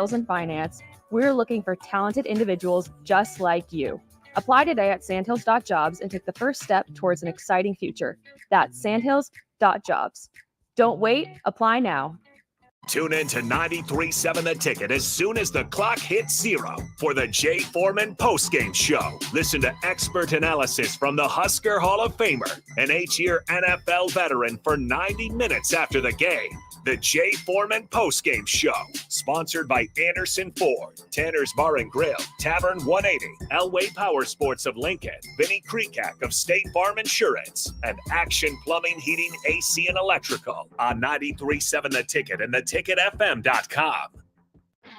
sales and finance, we're looking for talented individuals just like you. Apply today at sandhills.jobs and take the first step towards an exciting future. That's sandhills.jobs. Don't wait, apply now. Tune in to 93.7 The Ticket as soon as the clock hits 0 for the Jay Foreman postgame show. Listen to expert analysis from the Husker Hall of Famer, an 8-year NFL veteran, for 90 minutes after the game. The Jay Foreman postgame show, sponsored by Anderson Ford, Tanner's Bar and Grill, Tavern 180, Elway Power Sports of Lincoln, Vinnie Krekak of State Farm Insurance, and Action Plumbing, Heating, AC, and Electrical on 93.7 The Ticket and theticketfm.com.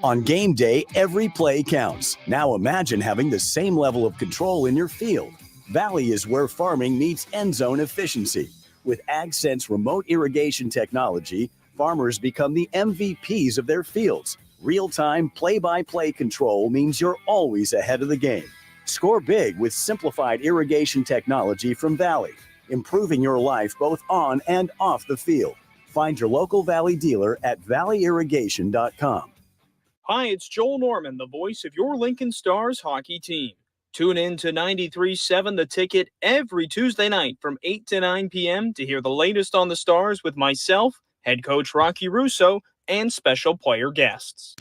On game day, every play counts. Now imagine having the same level of control in your field. Valley is where farming meets end zone efficiency. With AgSense remote irrigation technology, farmers become the MVPs of their fields. Real-time, play-by-play control means you're always ahead of the game. Score big with simplified irrigation technology from Valley, improving your life both on and off the field. Find your local Valley dealer at valleyirrigation.com. Hi, it's Joel Norman, the voice of your Lincoln Stars hockey team. Tune in to 93.7 The Ticket every Tuesday night from 8 to 9 p.m. to hear the latest on the Stars with myself, head coach Rocky Russo, and special player guests.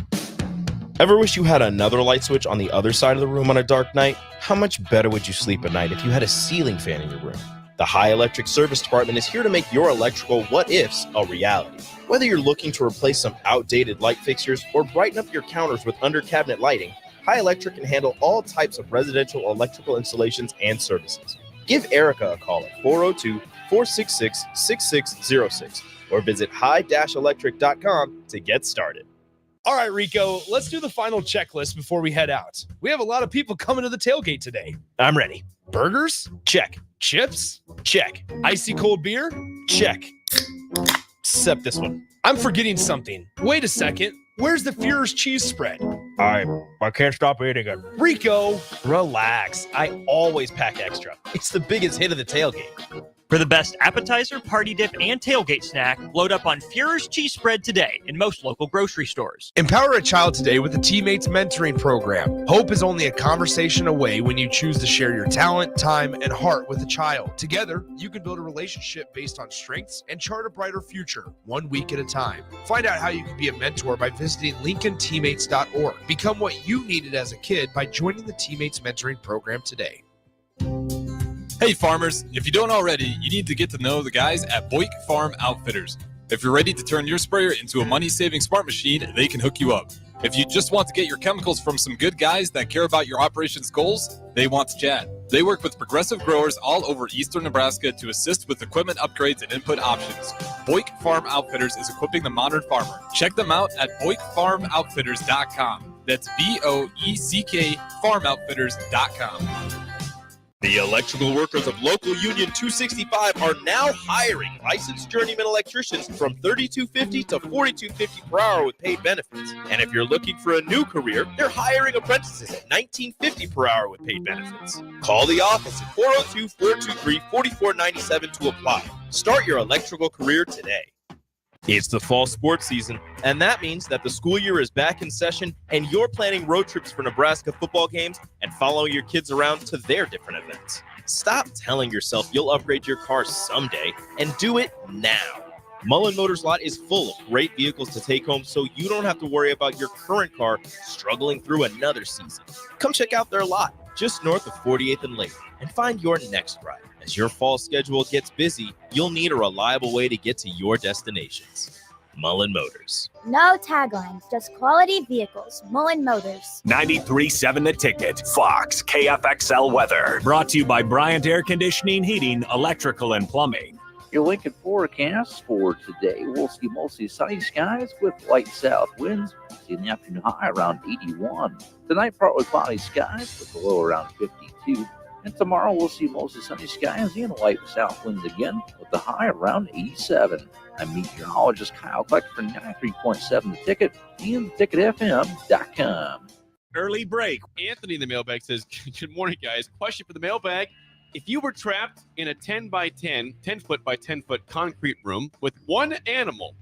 Ever wish you had another light switch on the other side of the room on a dark night? How much better would you sleep at night if you had a ceiling fan in your room? The High Electric Service Department is here to make your electrical what-ifs a reality. Whether you're looking to replace some outdated light fixtures or brighten up your counters with under-cabinet lighting, High Electric can handle all types of residential electrical installations and services. Give Erica a call at 402-466-6606 or visit high-electric.com to get started. All right, Rico, let's do the final checklist before we head out. We have a lot of people coming to the tailgate today. I'm ready. Burgers? Check. Chips? Check. Icy cold beer? Check. Except this one. I'm forgetting something. Wait a second. Where's the Führer's cheese spread? I can't stop eating it. Rico, relax. I always pack extra. It's the biggest hit of the tailgate. For the best appetizer, party dip, and tailgate snack, load up on Führer's cheese spread today in most local grocery stores. Empower a child today with the Teammates Mentoring Program. Hope is only a conversation away when you choose to share your talent, time, and heart with a child. Together, you can build a relationship based on strengths and chart a brighter future, 1 week at a time. Find out how you can be a mentor by visiting LincolnTeammates.org. Become what you needed as a kid by joining the Teammates Mentoring Program today. Hey farmers, if you don't already, you need to get to know the guys at Boyk Farm Outfitters. If you're ready to turn your sprayer into a money-saving smart machine, they can hook you up. If you just want to get your chemicals from some good guys that care about your operations goals, they want to chat. They work with progressive growers all over eastern Nebraska to assist with equipment upgrades and input options. Boyk Farm Outfitters is equipping the modern farmer. Check them out at BoykFarmOutfitters.com. That's BOECK FarmOutfitters.com. The electrical workers of local Union 265 are now hiring licensed journeyman electricians from $32.50 to $42.50 per hour with paid benefits. And if you're looking for a new career, they're hiring apprentices at $19.50 per hour with paid benefits. Call the office at 402-423-4497 to apply. Start your electrical career today. It's the fall sports season, and that means that the school year is back in session and you're planning road trips for Nebraska football games and following your kids around to their different events. Stop telling yourself you'll upgrade your car someday and do it now. Mullen Motors lot is full of great vehicles to take home so you don't have to worry about your current car struggling through another season. Come check out their lot just north of 48th and Lake and find your next ride. As your fall schedule gets busy, you'll need a reliable way to get to your destinations. Mullen Motors. No taglines, just quality vehicles. Mullen Motors. 93.7 The Ticket. Fox KFXL weather. Brought to you by Bryant Air Conditioning, Heating, Electrical, and Plumbing. Your Lincoln forecast for today, we'll see mostly sunny skies with light south winds. See in the afternoon high around 81. Tonight, partly cloudy skies with a low around 52. And tomorrow, we'll see mostly sunny skies and light south winds again with the high around 87. I'm meteorologist Kyle Kleck for 93.7 The Ticket and theticketfm.com. Early break. Anthony in the mailbag says, good morning, guys. Question for the mailbag. If you were trapped in a 10 by 10 foot by 10 foot concrete room with one animal,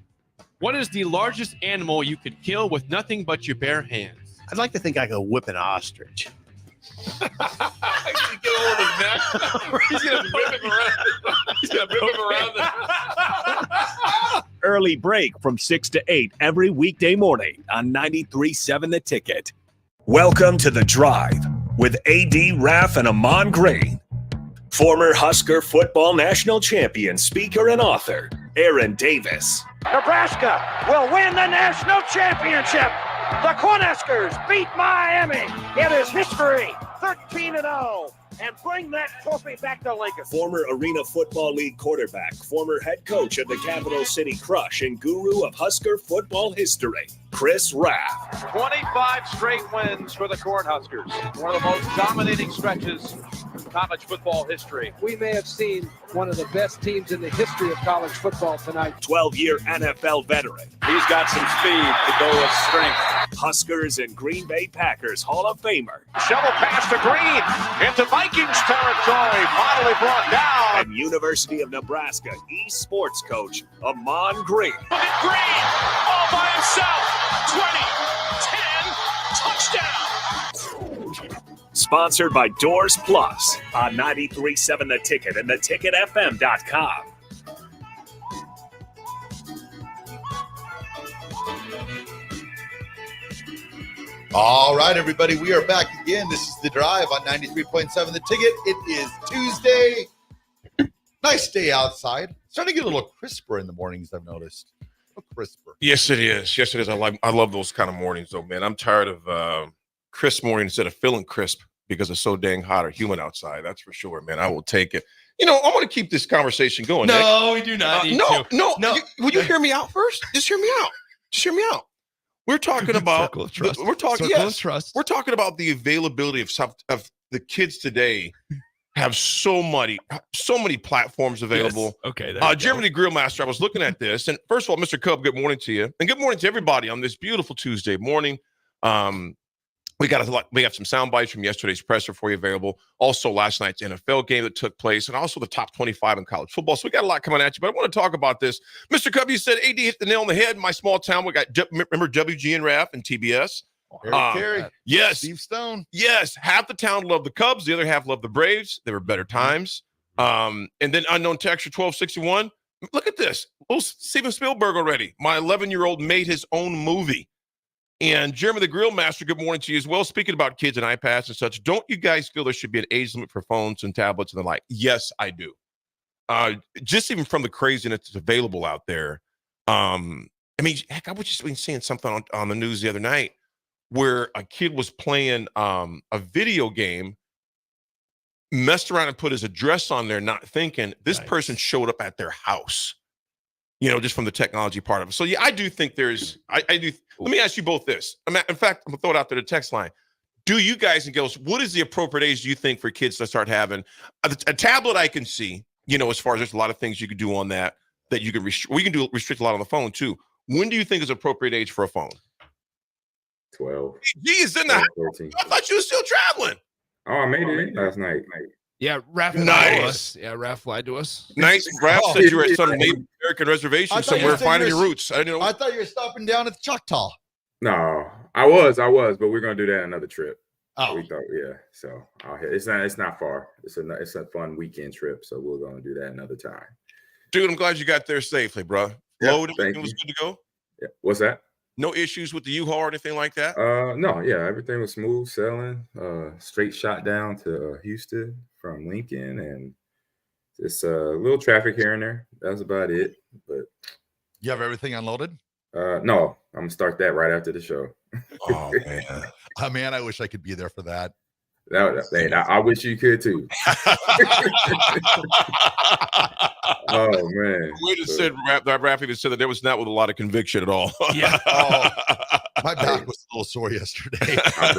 What is the largest animal you could kill with nothing but your bare hands? I'd like to think I could whip an ostrich. Get a hold of his neck. He's going to whip him around. He's going to whip him around. Early break from 6 to 8 every weekday morning on 93.7 The Ticket. Welcome to The Drive with A.D. Raff and Ahman Green. Former Husker football national champion, speaker, and author, Aaron Davis. Nebraska will win the national championship. The Cornhuskers beat Miami. It is history, 13-0, and bring that trophy back to Lincoln. Former Arena Football League quarterback, former head coach of the Capital City Crush, and guru of Husker football history, Chris Raff. 25 straight wins for the Cornhuskers. One of the most dominating stretches in college football history. We may have seen one of the best teams in the history of college football tonight. 12-year NFL veteran. He's got some speed to go with strength. Huskers and Green Bay Packers Hall of Famer. Shovel pass to Green into Vikings territory. Finally brought down. And University of Nebraska East Sports coach, Ahman Green. Look at Green all by himself. 20, 10, touchdown. Sponsored by Doors Plus on 93.7 The Ticket and theticketfm.com. All right, everybody, we are back again. This is The Drive on 93.7 The Ticket. It is Tuesday. Nice day outside. Starting to get a little crisper in the mornings, I've noticed. A little crisper. Yes, it is. Yes, it is. I love those kind of mornings, though, man. I'm tired of crisp mornings instead of feeling crisp because it's so dang hot or humid outside. That's for sure, man. I will take it. You know, I want to keep this conversation going. No, Nick. we do not. No. Will you hear me out first? Just hear me out. We're talking about we're talking about the availability of the kids today have so many platforms available. Yes. Okay. Jeremy the Grill Master, I was looking at this, and first of all, Mr. Cub, good morning to you, and good morning to everybody on this beautiful Tuesday morning. We got some sound bites from yesterday's presser for you available. Also, last night's NFL game that took place, and also the top 25 in college football. So we got a lot coming at you, but I want to talk about this. Mr. Cub, you said AD hit the nail on the head in my small town. We got, remember WG and Raff and TBS? Carey. Yes. Steve Stone. Yes. Half the town loved the Cubs. The other half loved the Braves. They were better times. And then unknown texture 1261. Look at this. Little Steven Spielberg already. My 11-year-old made his own movie. And Jeremy the Grill Master, good morning to you as well. Speaking about kids and iPads and such, don't you guys feel there should be an age limit for phones and tablets and the like? Yes, I do. Just even from the craziness that's available out there. I mean, heck, I was just seeing something on the news the other night where a kid was playing a video game, messed around and put his address on there, not thinking this person showed up at their house. You know, just from the technology part of it. So, yeah, I do think there's – I do – let me ask you both this. In fact, I'm going to throw it out there to the text line. Do you guys and girls, what is the appropriate age do you think for kids to start having a tablet? I can see, you know, as far as there's a lot of things you could do on that you can restrict. We can restrict a lot on the phone, too. When do you think is appropriate age for a phone? 12. Geez, in the house. I thought you were still traveling. Oh, I made it last night. Yeah, Raff lied to us. Yeah, Raff lied to us. Nice. Raff said you were at some Native American reservation somewhere finding your roots. I didn't know. I thought you were stopping down at the Choctaw. No, I was, but we're gonna do that another trip. Oh, we thought, yeah. So it's not far. It's a fun weekend trip. So we're gonna do that another time. Dude, I'm glad you got there safely, bro. Yeah, Load, everything was good to go. Yeah. What's that? No issues with the U-Haul or anything like that? No, yeah, everything was smooth sailing. Straight shot down to Houston from Lincoln, and just a little traffic here and there. That's about it. But you have everything unloaded? No, I'm gonna start that right after the show. Oh man, man, I wish I could be there for that. I wish you could too. Oh man, way to said Raff even said that there was not with a lot of conviction at all. Yeah, my back was a little sore yesterday. I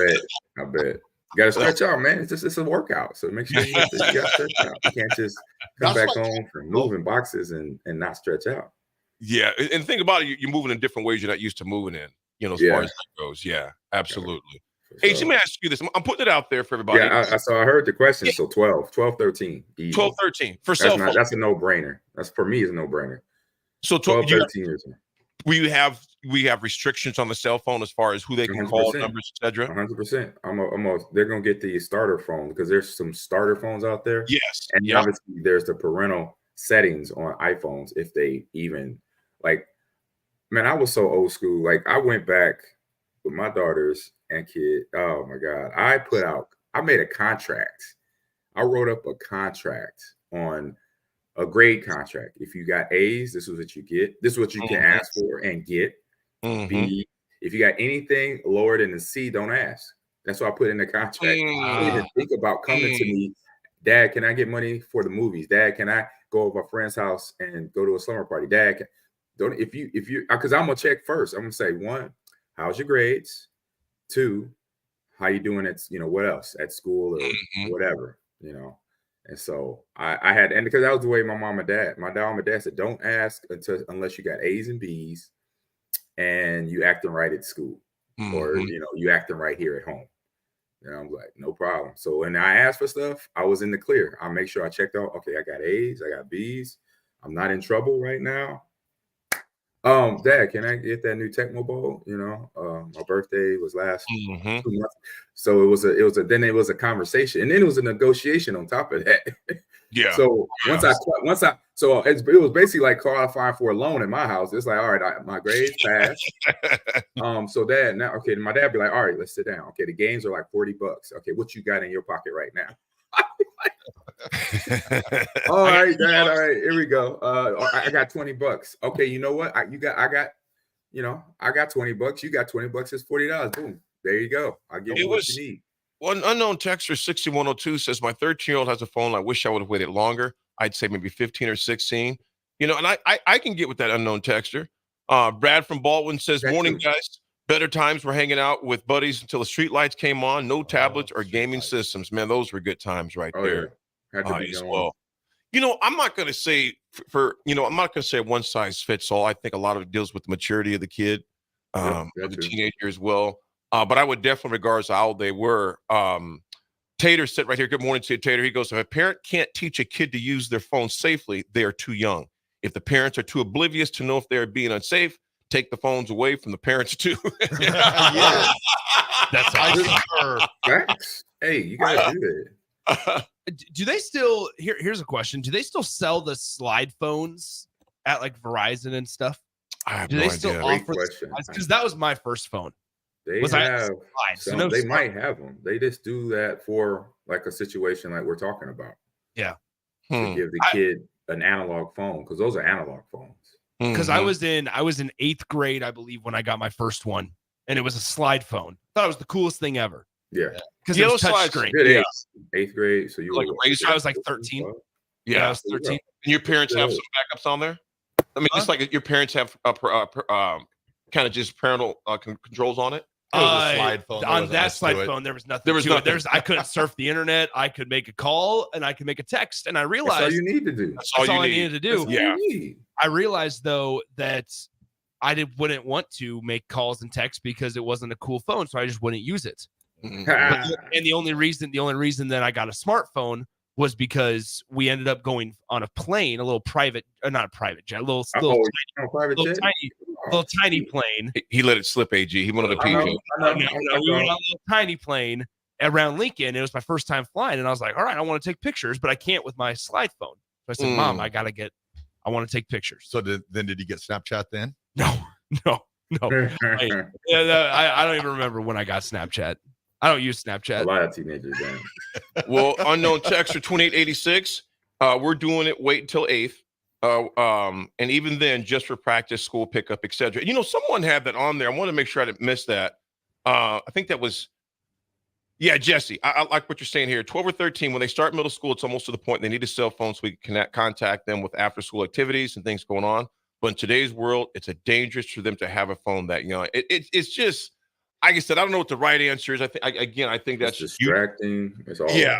bet. You got to stretch out, man. It's a workout, so make sure you got to stretch out. You can't just come back home from moving boxes and not stretch out. Yeah, and think about it. You're moving in different ways you're not used to moving in. You know, as far as that goes. Yeah, absolutely. Hey, let me ask you this. I'm putting it out there for everybody. Yeah, I heard the question. Yeah. So 12, 13. Easy. 12, 13 for cell phone. That's a no-brainer. That's for me is a no-brainer. So 12, 13 years old. we have restrictions on the cell phone as far as who they can call, numbers, etc. 100%. They're gonna get the starter phone because there's some starter phones out there. Yes, and obviously there's the parental settings on iPhones if they even like. Man, I was so old school. Like I went back with my daughters and kid. Oh my God, I made a contract. I wrote up a contract on a grade contract. If you got A's, this is what you get. This is what you can ask for and get. B, if you got anything lower than a C, don't ask. That's what I put in the contract. I didn't even think about coming to me, Dad, can I get money for the movies? Dad, can I go to a friend's house and go to a slumber party? Dad, if you, because I'm gonna check first. I'm gonna say, 1, how's your grades? 2, how you doing at, what else at school or whatever, And so I had, and because that was the way my mom and dad said, don't ask unless you got A's and B's and you acting right at school or, you acting right here at home. And I'm like, no problem. So when I asked for stuff, I was in the clear. I make sure I checked out, okay, I got A's, I got B's. I'm not in trouble right now. Dad, can I get that new Tecmo Bowl? My birthday was last 2 months. So it was a conversation, and then it was a negotiation on top of that. Yeah. So it was basically like qualifying for a loan in my house. It's like, all right, my grades passed. So Dad, now, okay, my dad be like, all right, let's sit down. Okay, the games are like $40. Okay, what you got in your pocket right now? All right, Dad. All right, here we go. I got $20. Okay, you know what? I got $20. You got $20. It's $40. Boom. There you go. I'll give you what you need. One unknown texter 6102 says, my 13-year-old has a phone. I wish I would have waited longer. I'd say maybe 15 or 16. And I can get with that unknown texter. Brad from Baldwin says, morning, guys. Better times were hanging out with buddies until the street lights came on. No tablets or gaming systems. Man, those were good times right there. Yeah. Had to be as going. well. I'm not going to say I'm not going to say one size fits all. I think a lot of it deals with the maturity of the kid, of the teenager as well. But I would definitely regard how old they were. Tater said right here, good morning to you, Tater. He goes, if a parent can't teach a kid to use their phone safely, they are too young. If the parents are too oblivious to know if they're being unsafe, take the phones away from the parents too. Yeah. That's awesome. Hey, you gotta do that. Do they still here's a question. Do they still sell the slide phones at like Verizon and stuff? I have Do no they idea. still Great offer question. because that was my first phone. They might have them. They just do that for like a situation like we're talking about. Yeah. To give the kid an analog phone, because those are analog phones. Because I was in 8th grade, I believe, when I got my first one, and it was a slide phone. Thought it was the coolest thing ever. Yeah. Because it was touch screen. Yeah. 8th grade. So you like I was like 13. Yeah, I was 13. And your parents have some backups on there? I mean, just like your parents have kind of just parental controls on it? It was a slide phone. On that slide phone, there was nothing. There was nothing. I couldn't surf the internet. I could make a call and I could make a text. And I realized that's all you need to do. That's all I needed to do. Yeah. I realized though that I wouldn't want to make calls and texts because it wasn't a cool phone, so I just wouldn't use it. And the only reason that I got a smartphone was because we ended up going on a plane, a little private, not a private jet, little tiny plane. He let it slip, AG. He wanted a PJ. We went on a little tiny plane around Lincoln. It was my first time flying, and I was like, all right, I want to take pictures, but I can't with my slide phone. So I said, Mom, I want to take pictures. So did you get Snapchat then? No. I don't even remember when I got Snapchat. I don't use Snapchat. A lot of teenagers then. Well, unknown texter 2886. We're doing it. Wait until 8th. And even then, just for practice, school pickup, etc. Someone had that on there. I want to make sure I didn't miss that. I think that was, Jesse. I like what you're saying here. 12 or 13, when they start middle school, it's almost to the point they need a cell phone so we can contact them with after-school activities and things going on. But in today's world, it's dangerous for them to have a phone that young. It's just, like I said, I don't know what the right answer is. I think that's it's distracting. It's all yeah.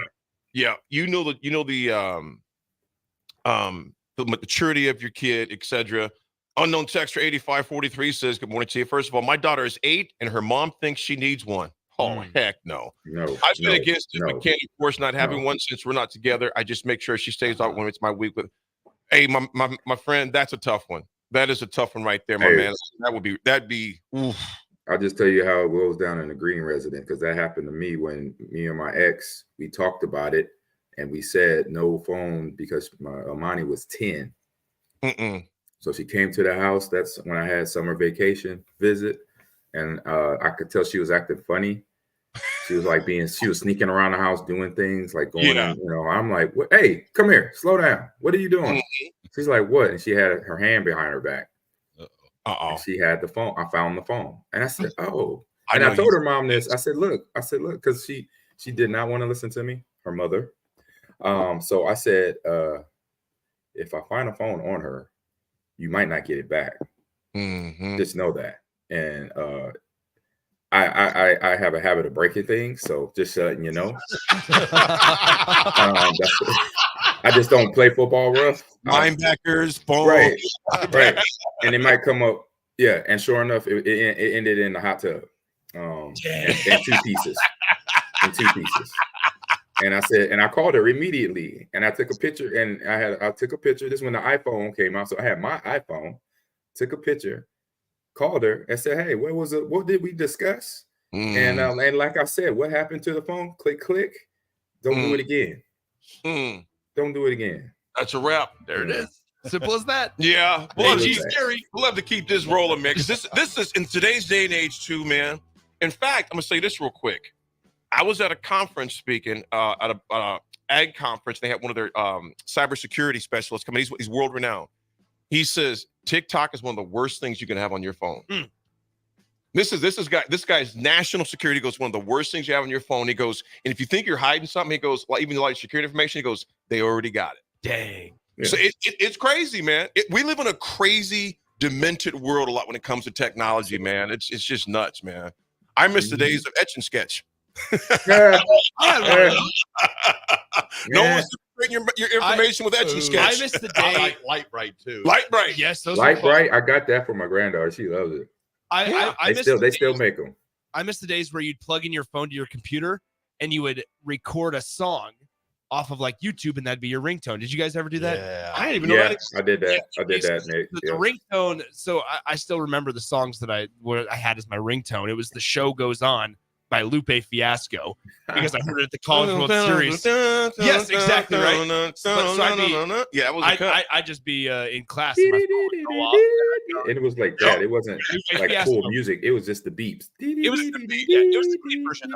The maturity of your kid, etc. Unknown texter 8543 says, good morning to you. First of all, my daughter is 8 and her mom thinks she needs one. Oh, heck no. I've been against it, but can't, of course, not having one since we're not together. I just make sure she stays out when it's my week with. Hey, my friend, that's a tough one. That is a tough one right there, my man. That'd be. Oof. I'll just tell you how it goes down in the Green resident, because that happened to me when me and my ex, we talked about it, and we said no phone because my Amani was 10. So she came to the house. That's when I had summer vacation visit, and I could tell she was acting funny. She was like she was sneaking around the house doing things like going, I'm like, what? Hey, come here, slow down. What are you doing? She's like, what? And she had her hand behind her back. And she had the phone. I found the phone, and I said, "Oh." And I told her mom this. I said, look, because she did not want to listen to me, her mother. So I said, if I find a phone on her, you might not get it back. Just know that. And I have a habit of breaking things, so just letting you know. I just don't play football rough. Linebackers, phone. Right. And it might come up. Yeah, and sure enough, it ended in the hot tub. In 2 pieces. And I said, and I called her immediately, and I took a picture, and I took a picture. This is when the iPhone came out, so I had my iPhone, took a picture, called her, and said, "Hey, what did we discuss?" And like I said, what happened to the phone? Click. Don't do it again. Don't do it again. That's a wrap. There it is. Simple as that. Yeah. Well, we'll have to keep this rolling, man. Because this is in today's day and age too, man. In fact, I'm gonna say this real quick. I was at a conference speaking at a ag conference. They had one of their cybersecurity specialists come in. He's world renowned. He says TikTok is one of the worst things you can have on your phone. This guy's national security goes, one of the worst things you have on your phone. He goes, and if you think you're hiding something, he goes, well, even like security information, he goes, they already got it. Dang. Yeah. So it's crazy, man. We live in a crazy, demented world a lot when it comes to technology, man. It's just nuts, man. I miss the days of Etch and Sketch. No one's separating your information with Etch and Sketch. I miss the day. Light Bright too. Light Bright. Yes, those Light Bright. I got that for my granddaughter. She loves it. They still make them. I miss the days where you'd plug in your phone to your computer and you would record a song off of like YouTube, and that'd be your ringtone. Did you guys ever do that? Yeah. I didn't even know that. I did that. Nick. The ringtone. So I still remember the songs that I had as my ringtone. It was "The Show Goes On" by Lupe Fiasco, because I heard it at the College World Series. Yes, exactly right. I'd just be in class. And it was like that. It wasn't like cool music. It was just the beeps. It was the beat. Yeah, it was the beat version.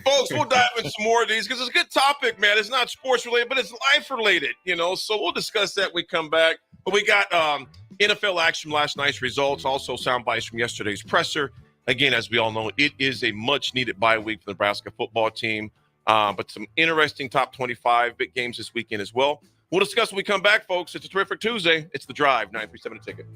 Folks, we'll dive into some more of these because it's a good topic, man. It's not sports related, but it's life related, so we'll discuss that when we come back. But we got NFL action, last night's results, also sound bites from yesterday's presser. Again, as we all know, it is a much needed bye week for the Nebraska football team, but some interesting top 25 big games this weekend as well. We'll discuss when we come back, folks. It's a terrific Tuesday. It's The Drive, 937 The Ticket.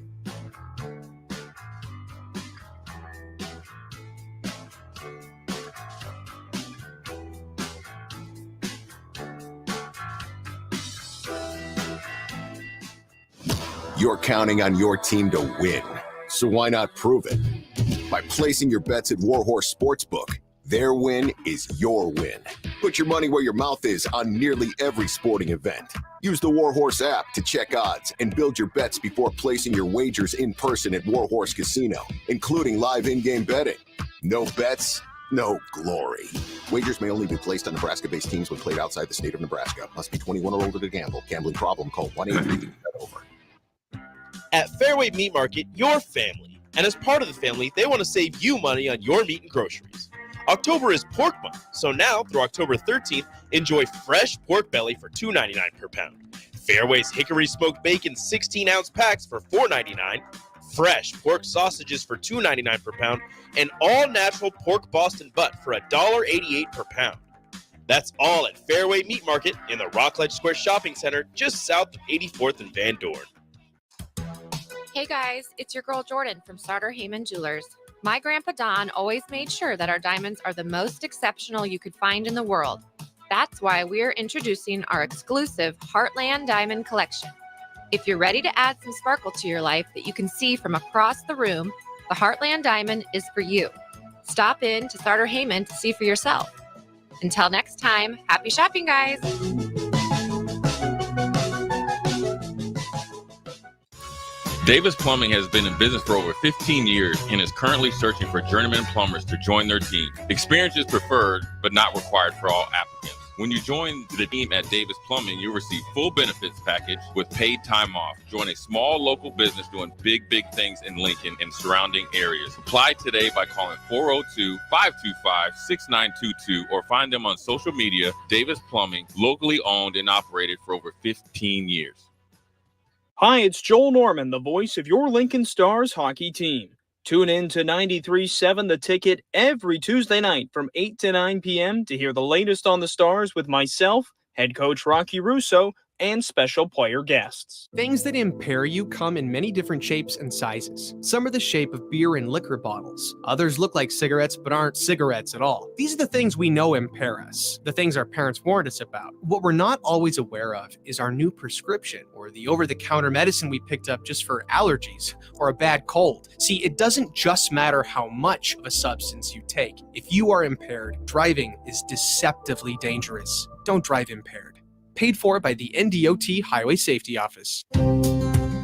You're counting on your team to win, so why not prove it? By placing your bets at Warhorse Sportsbook. Their win is your win. Put your money where your mouth is on nearly every sporting event. Use the Warhorse app to check odds and build your bets before placing your wagers in person at Warhorse Casino, including live in-game betting. No bets, no glory. Wagers may only be placed on Nebraska-based teams when played outside the state of Nebraska. Must be 21 or older to gamble. Gambling problem? Call 1-800-over. At Fairway Meat Market, your family. And as part of the family, they want to save you money on your meat and groceries. October is pork month, so now through October 13th, enjoy fresh pork belly for $2.99 per pound. Fairway's Hickory Smoked Bacon 16-ounce packs for $4.99. Fresh pork sausages for $2.99 per pound. And all-natural pork Boston butt for $1.88 per pound. That's all at Fairway Meat Market in the Rockledge Square Shopping Center, just south of 84th and Van Dorn. Hey guys, it's your girl Jordan from Starter Heyman Jewelers. My grandpa Don always made sure that our diamonds are the most exceptional you could find in the world. That's why we're introducing our exclusive Heartland Diamond Collection. If you're ready to add some sparkle to your life that you can see from across the room, the Heartland Diamond is for you. Stop in to Starter Heyman to see for yourself. Until next time, happy shopping, guys. Davis Plumbing has been in business for over 15 years and is currently searching for journeyman plumbers to join their team. Experience is preferred, but not required for all applicants. When you join the team at Davis Plumbing, you'll receive full benefits package with paid time off. Join a small local business doing big things in Lincoln and surrounding areas. Apply today by calling 402-525-6922 or find them on social media. Davis Plumbing, locally owned and operated for over 15 years. Hi, it's Joel Norman, the voice of your Lincoln Stars hockey team. Tune in to 93.7 The Ticket every Tuesday night from 8 to 9 p.m. to hear the latest on the Stars with myself, head coach Rocky Russo, and special player guests. Things that impair you come in many different shapes and sizes. Some are the shape of beer and liquor bottles. Others look like cigarettes but aren't cigarettes at all. These are the things we know impair us, the things our parents warned us about. What we're not always aware of is our new prescription or the over-the-counter medicine we picked up just for allergies or a bad cold. See, it doesn't just matter how much of a substance you take. If you are impaired, driving is deceptively dangerous. Don't drive impaired. Paid for by the NDOT Highway Safety Office.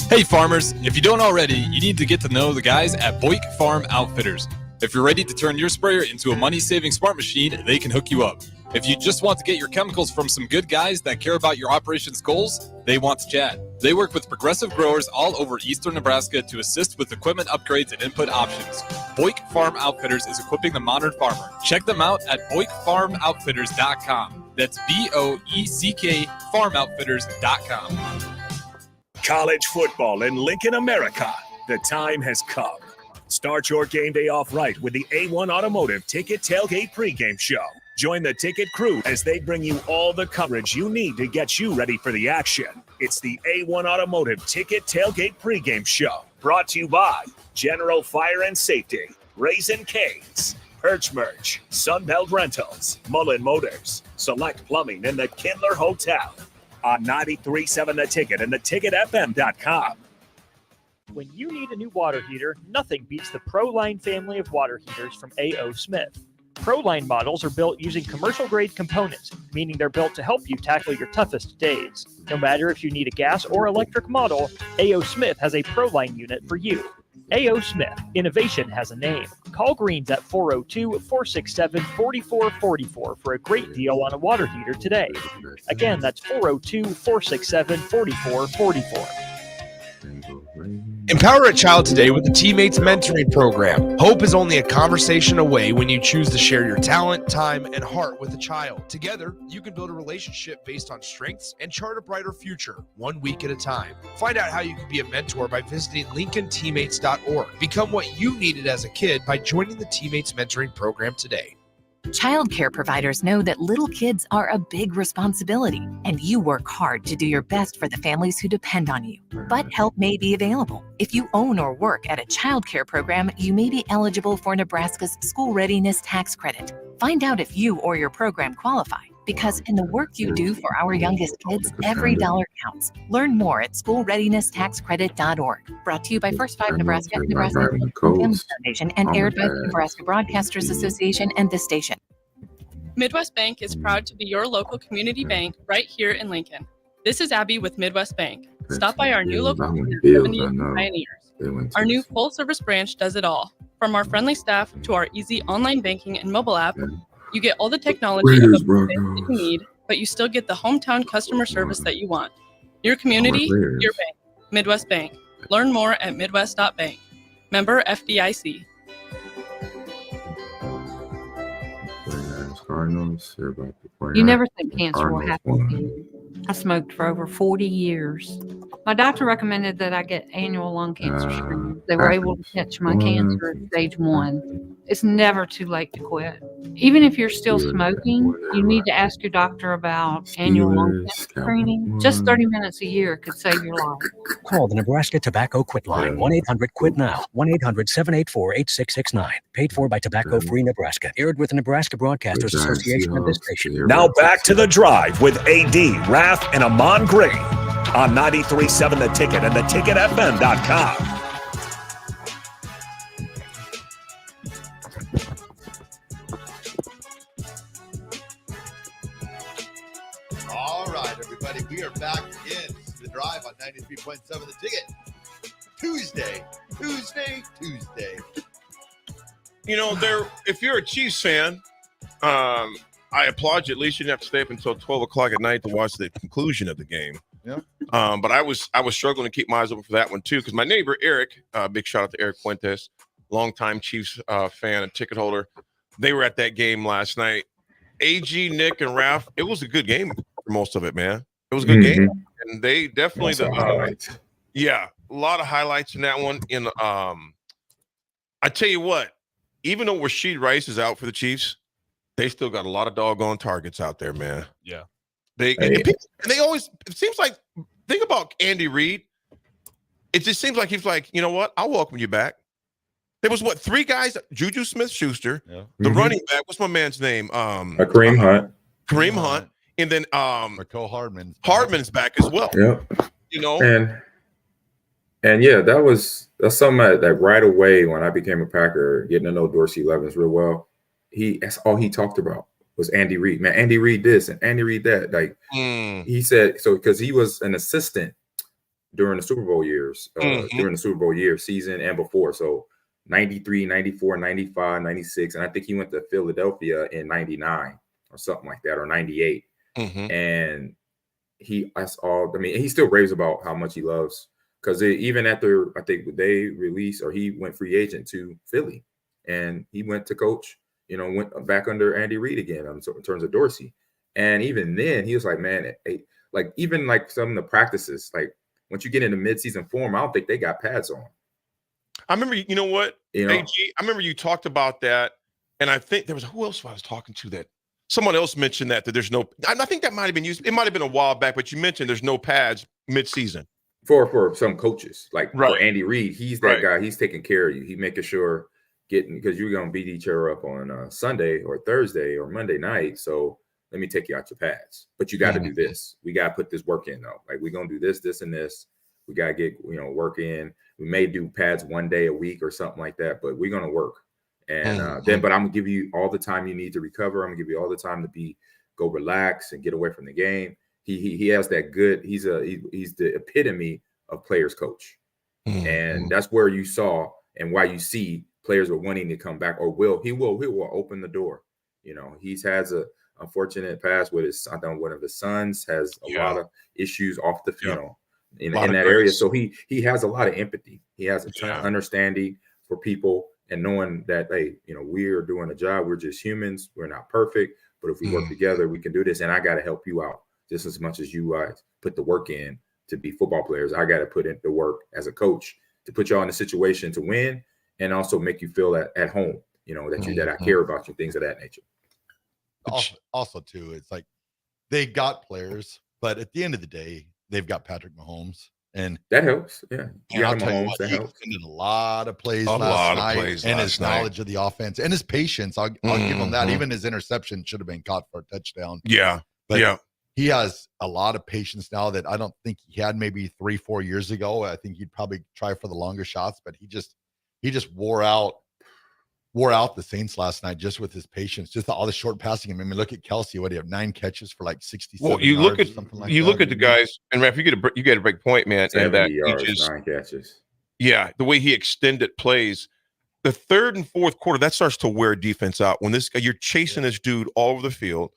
Hey farmers, if you don't already, you need to get to know the guys at Boyk Farm Outfitters. If you're ready to turn your sprayer into a money-saving smart machine, they can hook you up. If you just want to get your chemicals from some good guys that care about your operations goals, they want to chat. They work with progressive growers all over eastern Nebraska to assist with equipment upgrades and input options. Boyk Farm Outfitters is equipping the modern farmer. Check them out at BoykFarmOutfitters.com. That's BOECK FarmOutfitters.com. College football in Lincoln, America. The time has come. Start your game day off right with the A1 Automotive Ticket Tailgate pregame show. Join the ticket crew as they bring you all the coverage you need to get you ready for the action. It's the A1 Automotive Ticket Tailgate pregame show. Brought to you by General Fire and Safety, Raisin Canes, Perch Merch, Sunbelt Rentals, Mullen Motors, Select Plumbing, and the Kindler Hotel. On 93.7 The Ticket and theticketfm.com. When you need a new water heater, nothing beats the ProLine family of water heaters from A.O. Smith. ProLine models are built using commercial-grade components, meaning they're built to help you tackle your toughest days. No matter if you need a gas or electric model, A.O. Smith has a ProLine unit for you. A.O. Smith, innovation has a name. Call Greens at 402-467-4444 for a great deal on a water heater today. Again, that's 402-467-4444. Empower a child today with the Teammates Mentoring Program. Hope is only a conversation away when you choose to share your talent, time, and heart with a child. Together, you can build a relationship based on strengths and chart a brighter future, 1 week at a time. Find out how you can be a mentor by visiting LincolnTeammates.org. Become what you needed as a kid by joining the Teammates Mentoring Program today. Child care providers know that little kids are a big responsibility, and you work hard to do your best for the families who depend on you. But help may be available. If you own or work at a child care program, you may be eligible for Nebraska's School Readiness Tax Credit. Find out if you or your program qualify, because in the work you do for our youngest kids, every dollar counts. Learn more at schoolreadiness.taxcredit.org. Brought to you by First Five Nebraska, Nebraska Family Foundation, and aired by the Nebraska Broadcasters Association and this station. Midwest Bank is proud to be your local community bank right here in Lincoln. This is Abby with Midwest Bank. Stop by our new local 70 pioneers. Our new full-service branch does it all. From our friendly staff to our easy online banking and mobile app, you get all the technology of a bank that you need, but you still get the hometown customer service that you want. Your community, your bank. Midwest Bank. Learn more at midwest.bank. Member FDIC. You never think cancer will happen to you. I smoked for over 40 years. My doctor recommended that I get annual lung cancer screening. They were able to catch my cancer at stage 1. It's never too late to quit. Even if you're still smoking, you need to ask your doctor about annual lung cancer screening. Just 30 minutes a year could save your life. Call the Nebraska Tobacco Quit Line, 1-800-QUIT-NOW, 1-800-784-8669. Paid for by Tobacco Free Nebraska. Aired with the Nebraska Broadcasters Association and this station. Now back to the drive with AD, Raff, and Ahman Green on 93.7 The Ticket and theticketfm.com. All right, everybody, we are back again. This is the drive on 93.7 The Ticket. Tuesday. If you're a Chiefs fan, I applaud you. At least you didn't have to stay up until 12 o'clock at night to watch the conclusion of the game. Yeah. But I was struggling to keep my eyes open for that one too, because my neighbor Eric, big shout out to Eric Fuentes, longtime Chiefs fan and ticket holder. They were at that game last night. AG, Nick, and Raff. It was a good game for most of it, man. It was a good game, and they definitely highlights. Yeah, a lot of highlights in that one. I tell you what, even though Rashid Rice is out for the Chiefs, they still got a lot of doggone targets out there, man. Yeah. They always, it seems like, think about Andy Reid. It just seems like he's like, you know what? I'll welcome you back. There was three guys, Juju Smith-Schuster, the running back. What's my man's name? Kareem Hunt. Kareem Hunt. And then Mecole Hardman's back as well. Yep. And yeah, that's something that right away when I became a Packer, getting to know Dorsey Levens real well, that's all he talked about was Andy Reid. Man, Andy Reid this and Andy Reid that. Like he said, so because he was an assistant during the Super Bowl years, during the Super Bowl year season and before. So 93, 94, 95, 96. And I think he went to Philadelphia in 99 or something like that, or 98. And that's all. I mean, he still raves about how much he loves, because even after I think they released, or he went free agent to Philly, and he went to coach, went back under Andy Reid again in terms of Dorsey. And even then, he was like, man, like even like some of the practices, like once you get into midseason form, I don't think they got pads on. I remember, you know what, AG, I remember you talked about that, and I think there was, who else I was talking to that? Someone else mentioned that there's no, I think that might have been used. It might have been a while back, but you mentioned there's no pads midseason. For some coaches, like for Andy Reid, he's that guy. He's taking care of you. He's making sure because you're gonna beat each other up on Sunday or Thursday or Monday night. So let me take you out your pads. But you got to do this. We got to put this work in though. Like we're gonna do this, this, and this. We gotta get work in. We may do pads one day a week or something like that, but we're gonna work. And but I'm gonna give you all the time you need to recover. I'm gonna give you all the time to go relax and get away from the game. He has that good. He's the epitome of players coach, and that's where you saw and why you see players are wanting to come back, or he will open the door. He has a unfortunate past with one of his sons has a lot of issues off the field in that area. So he has a lot of empathy. He has a ton of understanding for people, and knowing that, hey, we are doing a job. We're just humans. We're not perfect, but if we work together, we can do this. And I got to help you out just as much as you guys put the work in to be football players. I got to put in the work as a coach to put y'all in a situation to win, and also make you feel at home. That I care about you, things of that nature. Also, too, it's like they got players, but at the end of the day, they've got Patrick Mahomes. And that helps. Yeah. And I'll tell you what, he did a lot of plays last night, and his knowledge of the offense and his patience. I'll give him that. Even his interception should have been caught for a touchdown. Yeah. But he has a lot of patience now that I don't think he had maybe 3-4 years ago. I think he'd probably try for the longer shots, but he just wore out the Saints last night just with his patience, just all the short passing. I mean, look at Kelsey. What do you have? 9 catches for like 67 Well, you yards look at or something like you that. look at the guys, and Raff, you get a break point, man. And that yards, he just 9 catches. Yeah, the way he extended plays, the third and fourth quarter, that starts to wear defense out. When this guy, you're chasing this dude all over the field,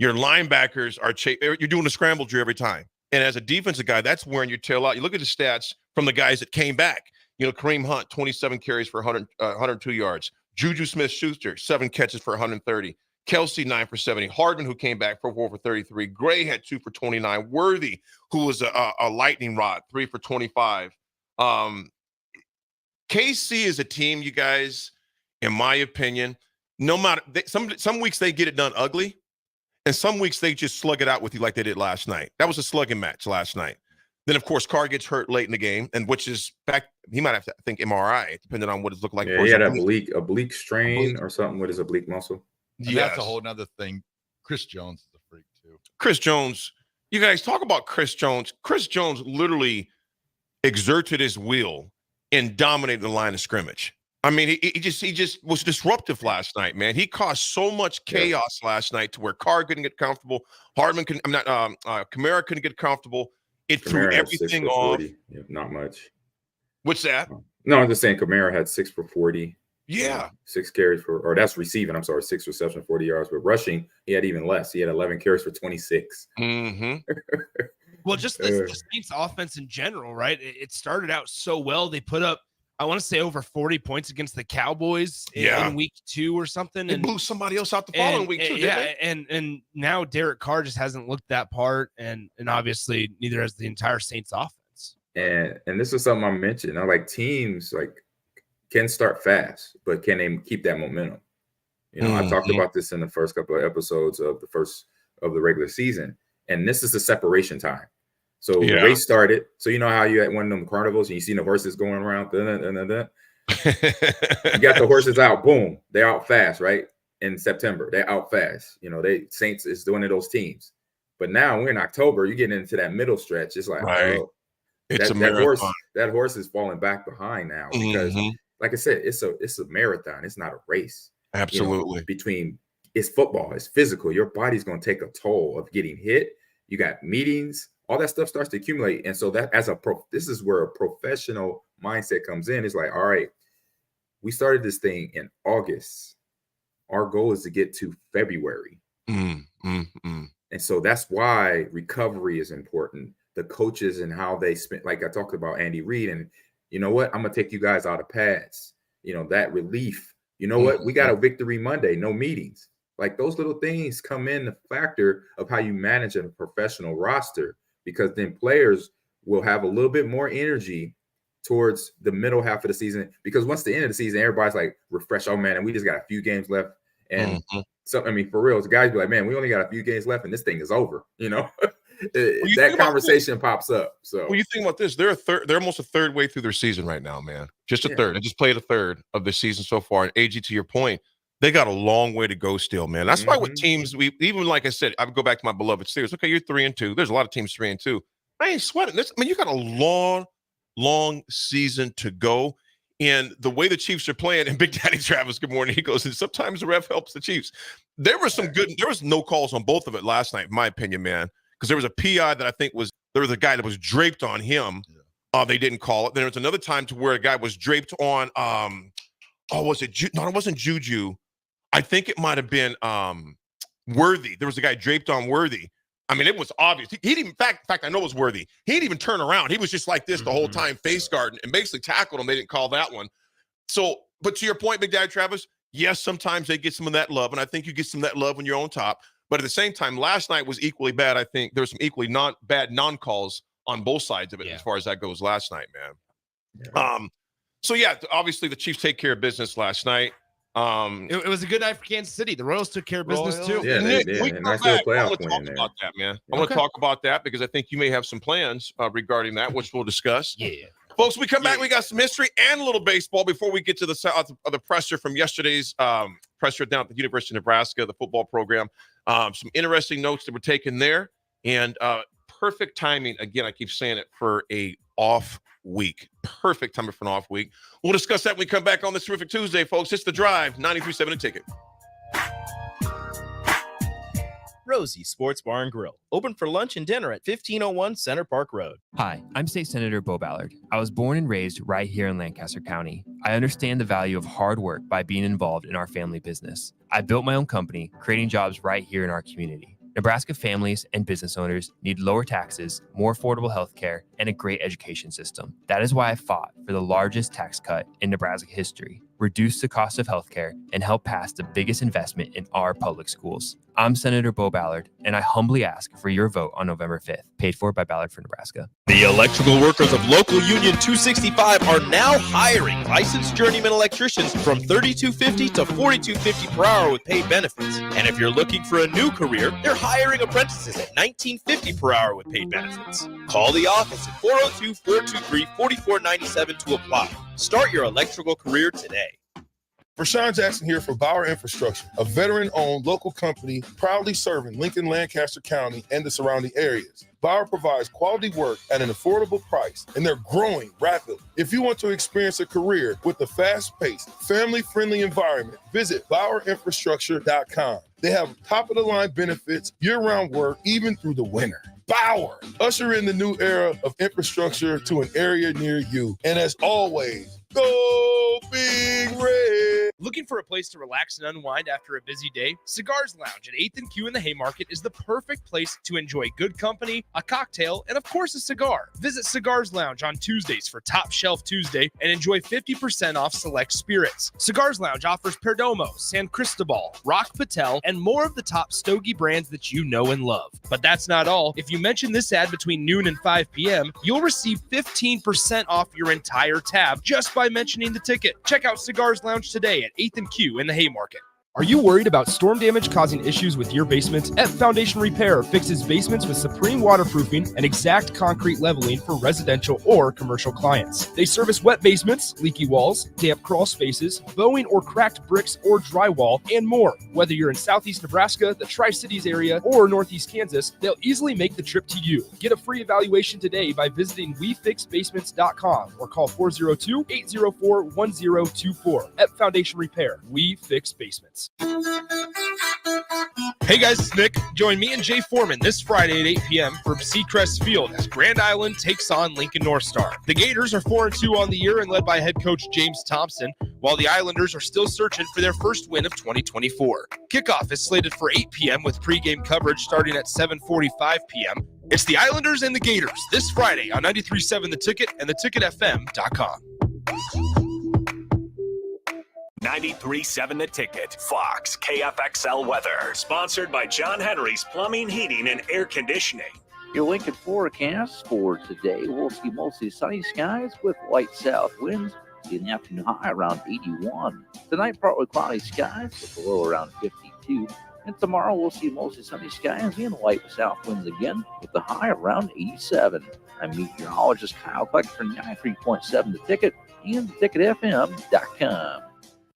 your linebackers you're doing a scramble drill every time. And as a defensive guy, that's wearing your tail out. You look at the stats from the guys that came back. Kareem Hunt, 27 carries for 102 yards. Juju Smith-Schuster, 7 catches for 130. Kelsey, 9 for 70. Hardman, who came back, 4 for 33. Gray had 2 for 29. Worthy, who was a lightning rod, 3 for 25. KC is a team, you guys, in my opinion, no matter some weeks they get it done ugly, and some weeks they just slug it out with you like they did last night. That was a slugging match last night. Then, of course, Carr gets hurt late in the game, and which is back. He might have to think MRI, depending on what it looked like. Yeah, he had an oblique strain or something with his oblique muscle. And that's a whole nother thing. Chris Jones is a freak too. Chris Jones, you guys talk about Chris Jones. Chris Jones literally exerted his will and dominated the line of scrimmage. I mean, he just was disruptive last night, man. He caused so much chaos last night to where Carr couldn't get comfortable. Kamara couldn't get comfortable. It threw everything off. Yeah, not much. What's that? No, I'm just saying Kamara had 6 for 40. Yeah. 6 carries or that's receiving. I'm sorry, 6 receptions, 40 yards. But rushing, he had even less. He had 11 carries for 26. Mm-hmm. Well, just the Saints offense in general, right? It started out so well. They put up, I want to say, over 40 points against the Cowboys in week 2 or something. They blew somebody else out the following week too, didn't they? And now Derek Carr just hasn't looked that part, and obviously neither has the entire Saints offense. And this is something I mentioned. Like teams can start fast, but can they keep that momentum? I talked about this in the first couple of episodes of the regular season, and this is the separation time. So the race started. So you know how you at one of them carnivals and you see the horses going around. You got the horses out. Boom, they're out fast, right? In September, they're out fast. Saints is one of those teams. But now we're in October. You're getting into that middle stretch. It's like, it's that horse is falling back behind now because, like I said, it's a marathon. It's not a race. Absolutely. It's football. It's physical. Your body's going to take a toll of getting hit. You got meetings. All that stuff starts to accumulate. And so that this is where a professional mindset comes in. It's like, all right, we started this thing in August. Our goal is to get to February. And so that's why recovery is important. The coaches and how they spend, like I talked about Andy Reid, and you know what? I'm going to take you guys out of pads. That relief. You know what? We got a victory Monday, no meetings. Like those little things come in the factor of how you manage a professional roster, because then players will have a little bit more energy towards the middle half of the season, because once the end of the season, everybody's like refresh. Oh man, and we just got a few games left. And so, I mean, for real, the guys be like, man, we only got a few games left and this thing is over. That conversation pops up. So when you think about this, they're almost a third way through their season right now, man. Just a third. They just played a third of the season so far. And AG, to your point, they got a long way to go still, man. That's why with teams, even like I said, I would go back to my beloved Steelers. Okay, you're 3-2. There's a lot of teams 3-2. I ain't sweating this. I mean, you got a long season to go. And the way the Chiefs are playing, and Big Daddy Travis, good morning, he goes, and sometimes the ref helps the Chiefs. There was no calls on both of it last night, in my opinion, man, because there was a PI that I think there was a guy that was draped on him. They didn't call it. Then there was another time to where a guy was draped on, was it? No, it wasn't Juju. I think it might have been Worthy. There was a guy draped on Worthy. I mean, it was obvious. He didn't, in fact, I know it was Worthy. He didn't even turn around. He was just like this the whole time, face guarding, and basically tackled him. They didn't call that one. So, but to your point, Big Daddy Travis, yes, sometimes they get some of that love, and I think you get some of that love when you're on top. But at the same time, last night was equally bad. I think there was some equally bad non-calls on both sides of it as far as that goes last night, man. So, yeah, obviously the Chiefs take care of business last night. It was a good night for Kansas City. The Royals took care of business too. Yeah, Nick, they did. nice little playoff win there. About that, man. I want to talk about that because I think you may have some plans regarding that, which we'll discuss. Yeah, folks, we come back. We got some history and a little baseball before we get to the presser from yesterday's presser down at the University of Nebraska, the football program. Some interesting notes that were taken there, and perfect timing. Again, I keep saying it, for a off week. Perfect timing for an off week. We'll discuss that when we come back on this terrific Tuesday, folks. It's The Drive, 93.7 The Ticket. Rosie Sports Bar and Grill, open for lunch and dinner at 1501 Center Park Road. Hi, I'm State Senator Bo Ballard. I was born and raised right here in Lancaster County. I understand the value of hard work by being involved in our family business. I built my own company, creating jobs right here in our community. Nebraska families and business owners need lower taxes, more affordable health care, and a great education system. That is why I fought for the largest tax cut in Nebraska history, reduce the cost of healthcare, and help pass the biggest investment in our public schools. I'm Senator Bo Ballard, and I humbly ask for your vote on November 5th, paid for by Ballard for Nebraska. The electrical workers of Local Union 265 are now hiring licensed journeyman electricians from $32.50 to $42.50 per hour with paid benefits. And if you're looking for a new career, they're hiring apprentices at $19.50 per hour with paid benefits. Call the office at 402-423-4497 to apply. Start your electrical career today. Rashawn Jackson here for Bauer Infrastructure, a veteran-owned local company proudly serving Lincoln, Lancaster County, and the surrounding areas. Bauer provides quality work at an affordable price, and they're growing rapidly. If you want to experience a career with a fast-paced, family-friendly environment, visit BauerInfrastructure.com. They have top-of-the-line benefits, year-round work, even through the winter. Bauer. Usher in the new era of infrastructure to an area near you. And as always, go Big Red. Looking for a place to relax and unwind after a busy day? Cigars Lounge at 8th and Q in the Haymarket is the perfect place to enjoy good company, a cocktail, and of course a cigar. Visit Cigars Lounge on Tuesdays for Top Shelf Tuesday and enjoy 50% off select spirits. Cigars Lounge offers Perdomo, San Cristobal, Rock Patel, and more of the top stogie brands that you know and love. But that's not all. If you mention this ad between noon and 5 p.m., you'll receive 15% off your entire tab just by mentioning the ticket. Check out Cigars Lounge today at 8th and Q in the Haymarket. Are you worried about storm damage causing issues with your basement? F Foundation Repair fixes basements with supreme waterproofing and exact concrete leveling for residential or commercial clients. They service wet basements, leaky walls, damp crawl spaces, bowing or cracked bricks or drywall, and more. Whether you're in Southeast Nebraska, the Tri-Cities area, or Northeast Kansas, they'll easily make the trip to you. Get a free evaluation today by visiting WeFixBasements.com or call 402-804-1024. F Foundation Repair. We fix basements. Hey guys, it's Nick. Join me and Jay Foreman this Friday at 8 p.m. for Seacrest Field as Grand Island takes on Lincoln North Star. The Gators are 4-2 on the year and led by head coach James Thompson, while the Islanders are still searching for their first win of 2024. Kickoff is slated for 8 p.m. with pregame coverage starting at 7:45 p.m. It's the Islanders and the Gators this Friday on 93.7 The Ticket and theticketfm.com. 93.7 The Ticket, Fox, KFXL weather. Sponsored by John Henry's Plumbing, Heating, and Air Conditioning. Your Lincoln forecast for today, we'll see mostly sunny skies with light south winds. In the afternoon high around 81. Tonight, partly cloudy skies with a low around 52. And tomorrow, we'll see mostly sunny skies and light south winds again with the high around 87. I'm meteorologist Kyle Kleck for 93.7 The Ticket and theticketfm.com.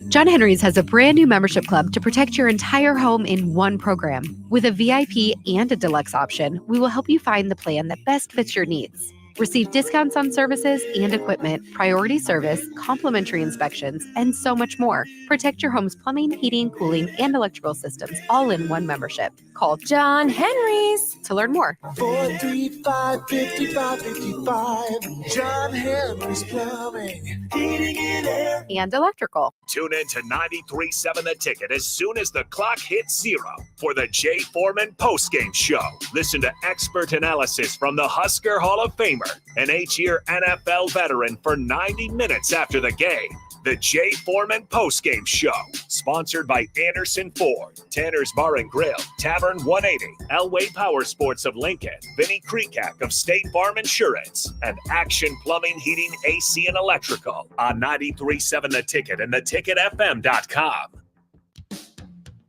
John Henry's has a brand new membership club to protect your entire home in one program. With a VIP and a deluxe option, we will help you find the plan that best fits your needs. Receive discounts on services and equipment, priority service, complimentary inspections, and so much more. Protect your home's plumbing, heating, cooling, and electrical systems all in one membership. Call John Henry's to learn more. 435-5555. John Henry's Plumbing, Heating, and Air. And electrical. Tune in to 93.7 The Ticket as soon as the clock hits 0 for the Jay Foreman postgame show. Listen to expert analysis from the Husker Hall of Famer, an 8-year NFL veteran, for 90 minutes after the game. The Jay Foreman postgame show, sponsored by Anderson Ford, Tanner's Bar and Grill, Tavern 180, Elway Power Sports of Lincoln, Vinnie Kreekak of State Farm Insurance, and Action Plumbing, Heating, AC, and Electrical on 93.7 The Ticket and theticketfm.com.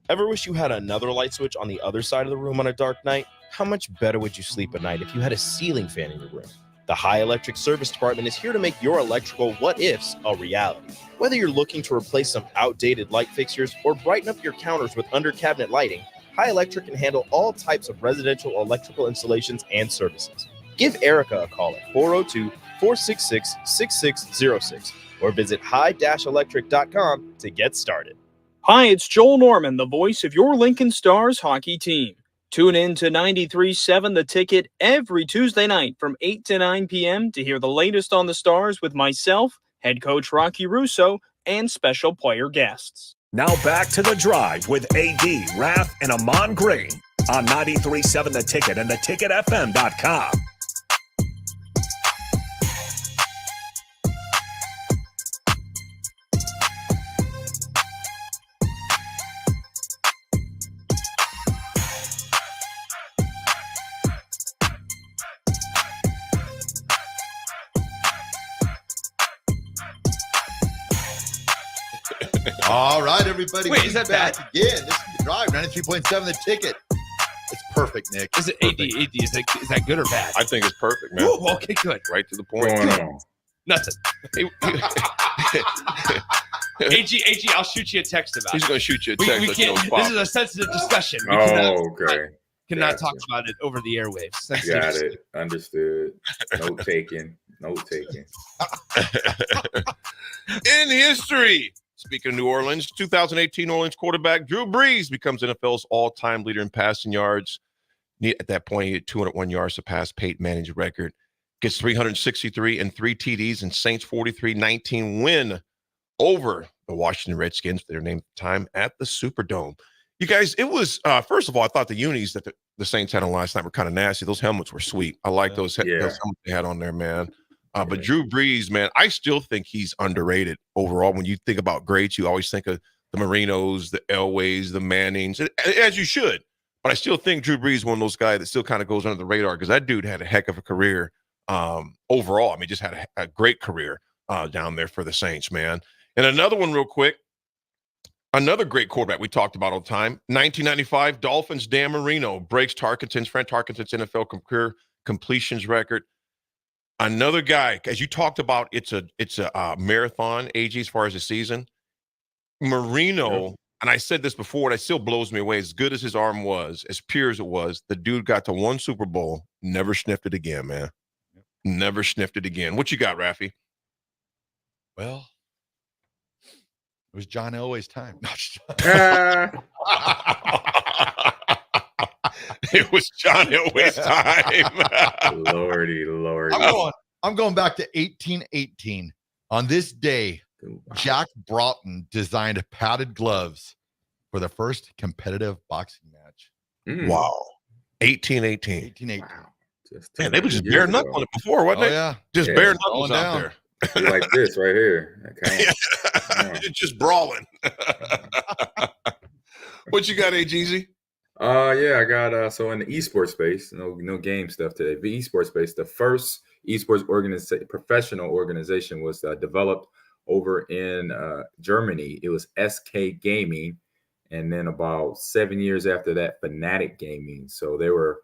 Ever wish you had another light switch on the other side of the room on a dark night? How much better would you sleep at night if you had a ceiling fan in your room? The High Electric Service Department is here to make your electrical what-ifs a reality. Whether you're looking to replace some outdated light fixtures or brighten up your counters with under-cabinet lighting, High Electric can handle all types of residential electrical installations and services. Give Erica a call at 402-466-6606 or visit high-electric.com to get started. Hi, it's Joel Norman, the voice of your Lincoln Stars hockey team. Tune in to 93.7 The Ticket every Tuesday night from 8 to 9 p.m. to hear the latest on the Stars with myself, head coach Rocky Russo, and special player guests. Now back to The Drive with AD, Raff, and Ahman Green on 93.7 The Ticket and theticketfm.com. All right, everybody. Wait, is that back bad? again? This is The Drive, 93.7 The Ticket. It's perfect, Nick. Is it AD? Is that good or bad? I think it's perfect, man. Ooh, okay, good. Right to the point. Nothing. AG, I'll shoot you a text about He's it. going to shoot you a text. We let you know can't. it's This is a sensitive discussion. We Okay. cannot Gotcha. talk about it over the airwaves. That's Got serious. it. Understood. Note taking. In history, speaking of New Orleans, 2018 New Orleans quarterback Drew Brees becomes NFL's all-time leader in passing yards. At that point, he had 201 yards to pass Peyton Manning's record. Gets 363 and 3 TDs, and Saints 43-19 win over the Washington Redskins, their name at the time, at the Superdome. You guys, it was, first of all, I thought the unis that the Saints had on last night were kind of nasty. Those helmets were sweet. I like those helmets they had on there, man. But Drew Brees, man, I still think he's underrated overall. When you think about greats, you always think of the Marinos, the Elways, the Mannings, as you should. But I still think Drew Brees is one of those guys that still kind of goes under the radar because that dude had a heck of a career overall. I mean, just had a great career down there for the Saints, man. And another one real quick, another great quarterback we talked about all the time, 1995 Dolphins, Dan Marino breaks Frank Tarkenton's NFL career completions record. Another guy, as you talked about, it's a marathon, AG, as far as the season. Marino, and I said this before, and it still blows me away. As good as his arm was, as pure as it was, the dude got to one Super Bowl, never sniffed it again, man. Never sniffed it again. What you got, Raffy? Well, it was John Elway's time. It was John Elway's time. Lordy. I'm going back to 1818. On this day, Jack Broughton designed padded gloves for the first competitive boxing match. Wow. 1818. 1818. Man, they were just bare knuckling it before, wasn't it? Yeah. Just bare knuckles out there. Like this right here. Just brawling. What you got, AGZ? I got so in the esports space, no game stuff today. The esports space, the first esports professional organization was developed over in Germany. It was SK Gaming, and then about 7 years after that, Fnatic Gaming. So there were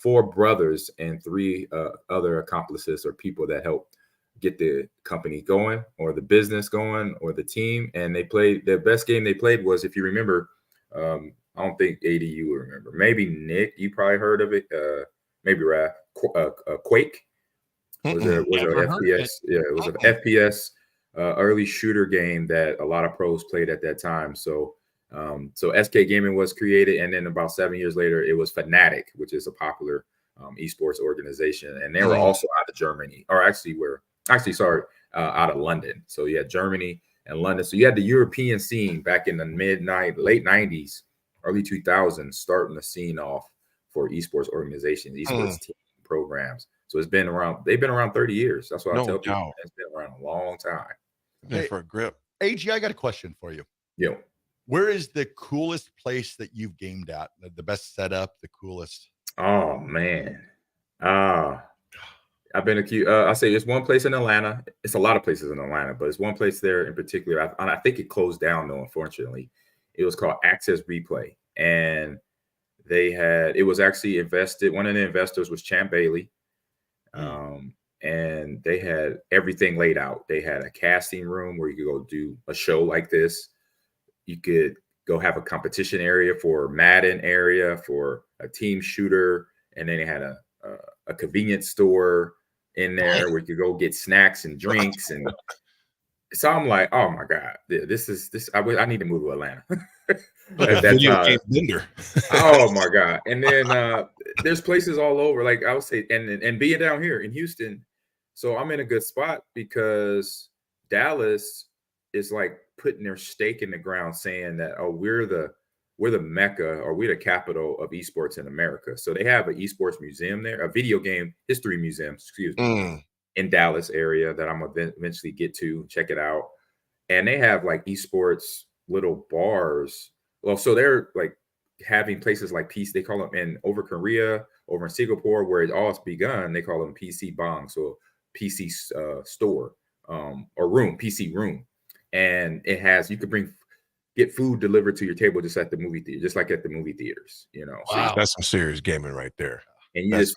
4 brothers and 3 other accomplices or people that helped get the company going or the business going or the team. And they played, the best game they played was, if you remember, I don't think AD you will remember. Maybe Nick, you probably heard of it. Maybe Raff. Quake. Was an FPS? Yeah, it was an FPS early shooter game that a lot of pros played at that time. So SK Gaming was created, and then about 7 years later, it was Fnatic, which is a popular esports organization, and they were also out of Germany, or out of London. So you had Germany and London. So you had the European scene back in the late 90s, early 2000s, starting the scene off for esports organizations, esports team programs. So they've been around 30 years. That's what I tell people. It's been around a long time. For a grip. AG, I got a question for you. Yeah. Where is the coolest place that you've gamed at? The best setup, the coolest? Oh, man. I've been accused. I say it's one place in Atlanta. It's a lot of places in Atlanta, but it's one place there in particular. I think it closed down, though, unfortunately. It was called Access Replay. And it was actually invested. One of the investors was Champ Bailey. And they had everything laid out. They had a casting room where you could go do a show like this. You could go have a competition area for Madden area for a team shooter. And then they had a convenience store in there where you could go get snacks and drinks. And so I'm like, oh my God, I need to move to Atlanta. At that time. Oh my God. And then there's places all over, like I would say, and being down here in Houston. So I'm in a good spot because Dallas is like putting their stake in the ground saying that, oh, we're the Mecca, or we're the capital of esports in America. So they have an esports museum there, a video game history museum, in Dallas area that I'm gonna eventually get to check it out. And they have like esports little bars. Well, so they're like having places like PC, they call them over Korea, over in Singapore, where it all begun, they call them PC bong. So PC store or room, PC room. And it has, you could get food delivered to your table just at the movie theater, just like at the movie theaters, you know. Wow. So that's some serious gaming right there. And you just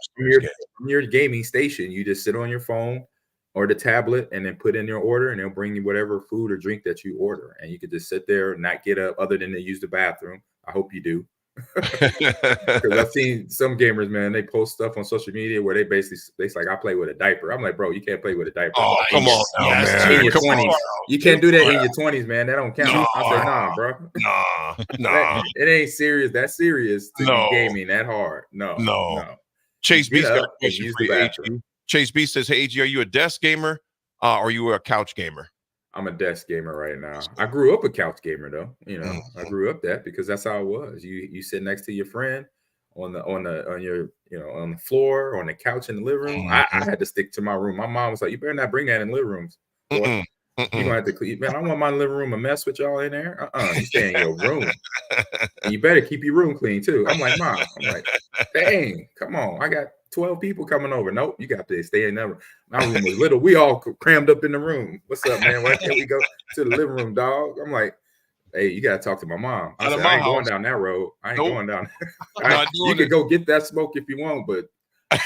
from your gaming station, you just sit on your phone or the tablet and then put in your order, and they'll bring you whatever food or drink that you order. And you could just sit there and not get up other than to use the bathroom. I hope you do. Because I've seen some gamers, man, they post stuff on social media where they like, I play with a diaper. I'm like, bro, you can't play with a diaper. Oh, come on, man. In your Come 20s. on. You can't do that in your 20s, man. That don't count. I say, nah, bro. Nah. It ain't serious. That serious to be gaming that hard. No. Chase Get B's got a up and question use for the you, bathroom. AG. Chase B says, hey, AG, are you a desk gamer or are you a couch gamer? I'm a desk gamer right now. I grew up a couch gamer though. I grew up that because that's how it was. You sit next to your friend on the floor, on the couch in the living room. I had to stick to my room. My mom was like, you better not bring that in living rooms. Boy. You're gonna have to clean. Man, I want my living room a mess with y'all in there. You stay in your room. And you better keep your room clean too. I'm like, Mom, dang, come on. I got 12 people coming over. Nope, you got to stay in that room. My room was little. We all crammed up in the room. What's up, man? Why can't we go to the living room, dog? I'm like, hey, you gotta talk to my mom. I said, I ain't going down that road. I ain't going down. You can go get that smoke if you want, but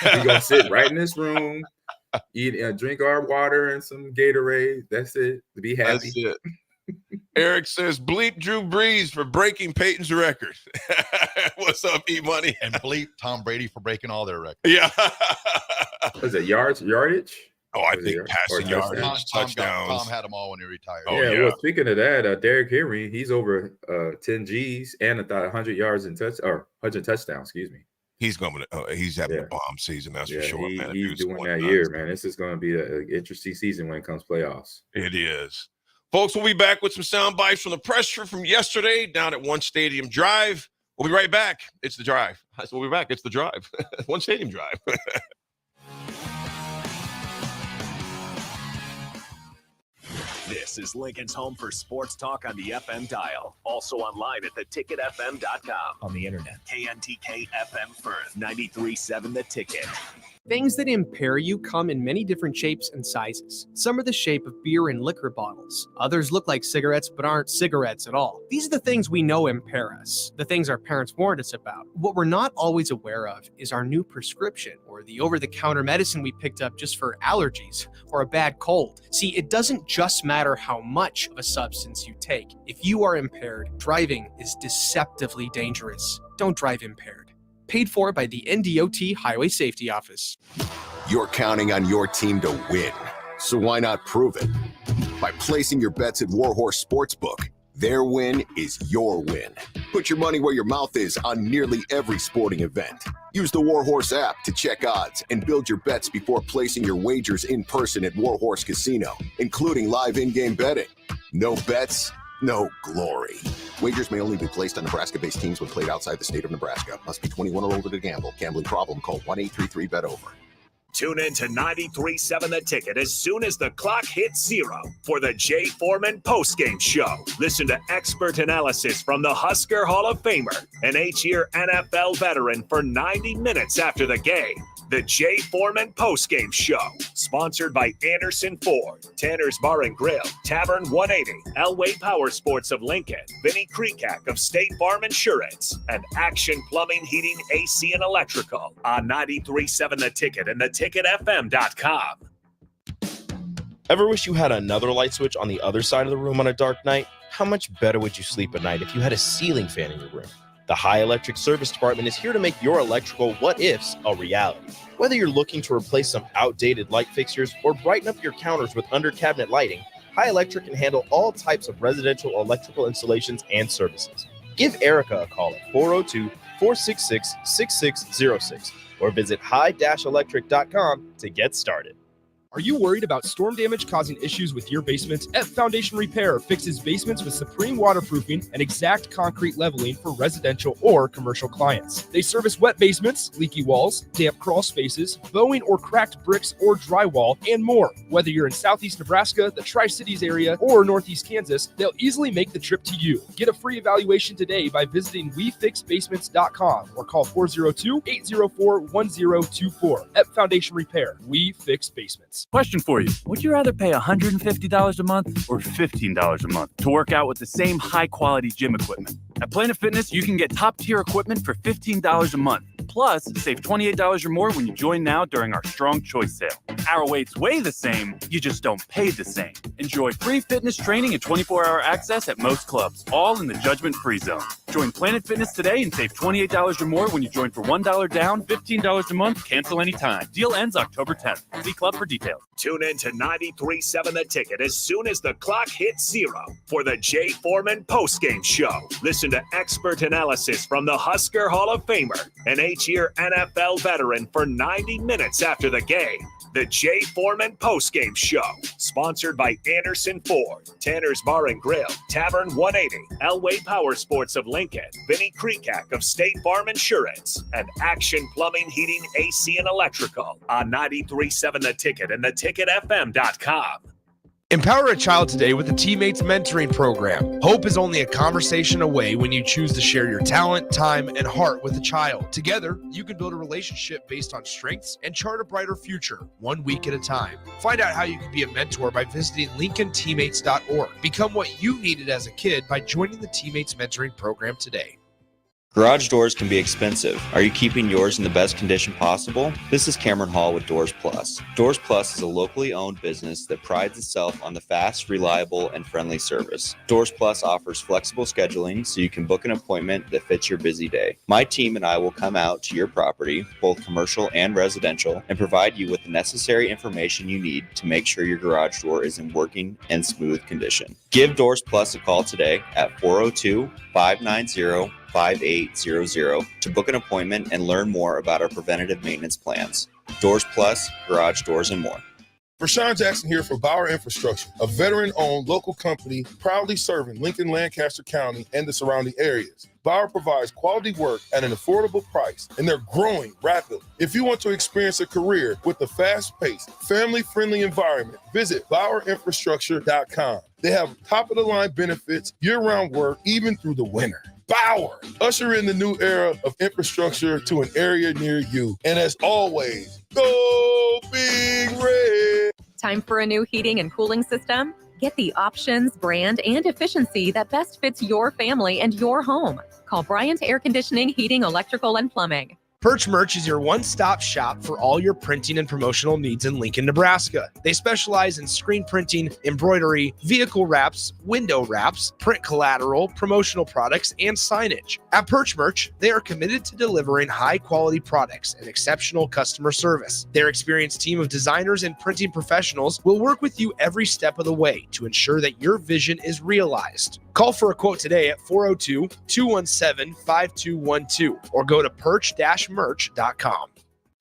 you're gonna sit right in this room, eat and drink our water and some Gatorade. That's it. To be happy. That's it. Eric says, bleep Drew Brees for breaking Peyton's record. What's up, E-Money? And bleep Tom Brady for breaking all their records. Yeah. Was it yardage? Oh, I think passing yards, touchdowns. Tom had them all when he retired. Well, speaking of that, Derrick Henry, he's over 10 G's and 100 yards and 100 touchdowns, excuse me. He's having a bomb season, that's for sure, man. He's doing that year, man. This is going to be an interesting season when it comes playoffs. It is. Folks, we'll be back with some sound bites from the pressure from yesterday down at One Stadium Drive. We'll be right back. It's the Drive. We'll be back. It's the Drive. One Stadium Drive. This is Lincoln's home for sports talk on the FM dial. Also online at theticketfm.com. On the internet. KNTK FM Firth, 93.7 The Ticket. Things that impair you come in many different shapes and sizes. Some are the shape of beer and liquor bottles. Others look like cigarettes but aren't cigarettes at all. These are the things we know impair us, the things our parents warned us about. What we're not always aware of is our new prescription or the over-the-counter medicine we picked up just for allergies or a bad cold. See, it doesn't just matter how much of a substance you take. If you are impaired, driving is deceptively dangerous. Don't drive impaired. Paid for by the NDOT Highway Safety Office. You're counting on your team to win, so why not prove it? By placing your bets at Warhorse Sportsbook. Their win is your win. Put your money where your mouth is on nearly every sporting event. Use the Warhorse app to check odds and build your bets before placing your wagers in person at Warhorse Casino, including live in-game betting. No bets, no glory. Wagers may only be placed on Nebraska-based teams when played outside the state of Nebraska. Must be 21 or older to gamble. Gambling problem? Call 1-833-BET-OVER. Tune in to 93.7 The Ticket as soon as the clock hits 0 for the Jay Foreman postgame show. Listen to expert analysis from the Husker Hall of Famer, an 8-year NFL veteran for 90 minutes after the game. The Jay Foreman postgame show, sponsored by Anderson Ford, Tanner's Bar and Grill, Tavern 180, Elway Power Sports of Lincoln, Vinnie Kreekak of State Farm Insurance, and Action Plumbing, Heating, AC, and Electrical on 93.7 The Ticket and theticketfm.com. Ever wish you had another light switch on the other side of the room on a dark night? How much better would you sleep at night if you had a ceiling fan in your room? The High Electric Service Department is here to make your electrical what-ifs a reality. Whether you're looking to replace some outdated light fixtures or brighten up your counters with under-cabinet lighting, High Electric can handle all types of residential electrical installations and services. Give Erica a call at 402-466-6606 or visit high-electric.com to get started. Are you worried about storm damage causing issues with your basement? F Foundation Repair fixes basements with supreme waterproofing and exact concrete leveling for residential or commercial clients. They service wet basements, leaky walls, damp crawl spaces, bowing or cracked bricks or drywall, and more. Whether you're in Southeast Nebraska, the Tri-Cities area, or Northeast Kansas, they'll easily make the trip to you. Get a free evaluation today by visiting WeFixBasements.com or call 402-804-1024. F Foundation Repair. We fix basements. Question for you. Would you rather pay $150 a month or $15 a month to work out with the same high-quality gym equipment? At Planet Fitness, you can get top-tier equipment for $15 a month. Plus, save $28 or more when you join now during our Strong Choice sale. Our weights weigh the same, you just don't pay the same. Enjoy free fitness training and 24-hour access at most clubs, all in the judgment-free zone. Join Planet Fitness today and save $28 or more when you join for $1 down, $15 a month, cancel anytime. Deal ends October 10th. See club for details. Tune in to 93.7 The Ticket as soon as the clock hits 0 for the Jay Foreman postgame show. Listen to expert analysis from the Husker Hall of Famer, an 8-year NFL veteran, for 90 minutes after the game. The Jay Foreman postgame show, sponsored by Anderson Ford, Tanner's Bar and Grill, Tavern 180, Elway Power Sports of Lincoln, Vinnie Kreekak of State Farm Insurance, and Action Plumbing, Heating, AC, and Electrical on 93.7 The Ticket and theticketfm.com. Empower a child today with the Teammates Mentoring Program. Hope is only a conversation away when you choose to share your talent, time, and heart with a child. Together, you can build a relationship based on strengths and chart a brighter future, 1 week at a time. Find out how you can be a mentor by visiting LincolnTeammates.org. Become what you needed as a kid by joining the Teammates Mentoring Program today. Garage doors can be expensive. Are you keeping yours in the best condition possible? This is Cameron Hall with Doors Plus. Doors Plus is a locally owned business that prides itself on the fast, reliable, and friendly service. Doors Plus offers flexible scheduling so you can book an appointment that fits your busy day. My team and I will come out to your property, both commercial and residential, and provide you with the necessary information you need to make sure your garage door is in working and smooth condition. Give Doors Plus a call today at 402-590-5800 to book an appointment and learn more about our preventative maintenance plans. Doors Plus, garage doors, and more. Rashawn Jackson here for Bauer Infrastructure, a veteran-owned local company proudly serving Lincoln, Lancaster County, and the surrounding areas. Bauer provides quality work at an affordable price, and they're growing rapidly. If you want to experience a career with a fast-paced, family-friendly environment, visit BauerInfrastructure.com. They have top-of-the-line benefits, year-round work, even through the winter. Bauer, usher in the new era of infrastructure to an area near you. And as always, go Big Red. Time for a new heating and cooling system? Get the options, brand, and efficiency that best fits your family and your home. Call Bryant Air Conditioning, Heating, Electrical, and Plumbing. Perch Merch is your one-stop shop for all your printing and promotional needs in Lincoln, Nebraska. They specialize in screen printing, embroidery, vehicle wraps, window wraps, print collateral, promotional products, and signage. At Perch Merch, they are committed to delivering high-quality products and exceptional customer service. Their experienced team of designers and printing professionals will work with you every step of the way to ensure that your vision is realized. Call for a quote today at 402-217-5212 or go to perch-merch.com.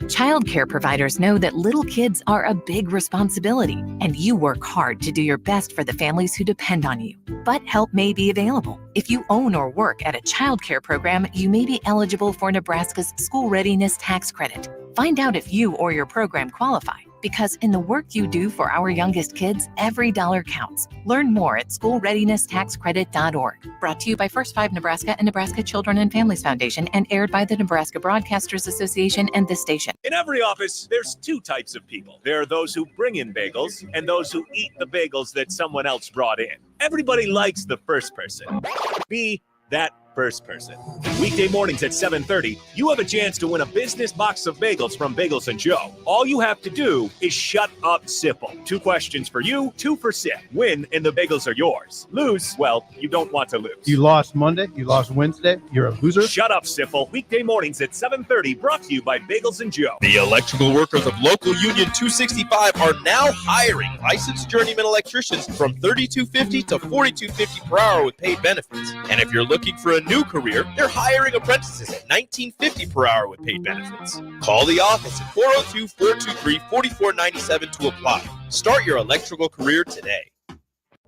Child care providers know that little kids are a big responsibility, and you work hard to do your best for the families who depend on you. But help may be available. If you own or work at a child care program, you may be eligible for Nebraska's School Readiness Tax Credit. Find out if you or your program qualify, because in the work you do for our youngest kids, every dollar counts. Learn more at schoolreadinesstaxcredit.org. Brought to you by First 5 Nebraska and Nebraska Children and Families Foundation, and aired by the Nebraska Broadcasters Association and this station. In every office, there's two types of people. There are those who bring in bagels and those who eat the bagels that someone else brought in. Everybody likes the first person. Be that first person. Weekday mornings at 7:30, you have a chance to win a business box of bagels from Bagels & Joe. All you have to do is shut up, Sipple. 2 questions for you, 2 for Sip. Win, and the bagels are yours. Lose, well, you don't want to lose. You lost Monday, you lost Wednesday, you're a loser. Shut up, Sipple. Weekday mornings at 7:30, brought to you by Bagels & Joe. The electrical workers of Local Union 265 are now hiring licensed journeyman electricians from $32.50 to $42.50 per hour with paid benefits. And if you're looking for a new career, they're hiring apprentices at $19.50 per hour with paid benefits. Call the office at 402-423-4497 to apply. Start your electrical career today.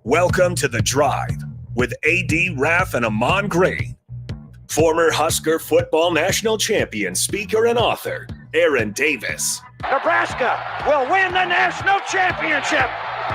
Welcome to The Drive with A.D. Raff and Ahman Green. Former Husker football national champion, speaker, and author, Aaron Davis. Nebraska will win the national championship.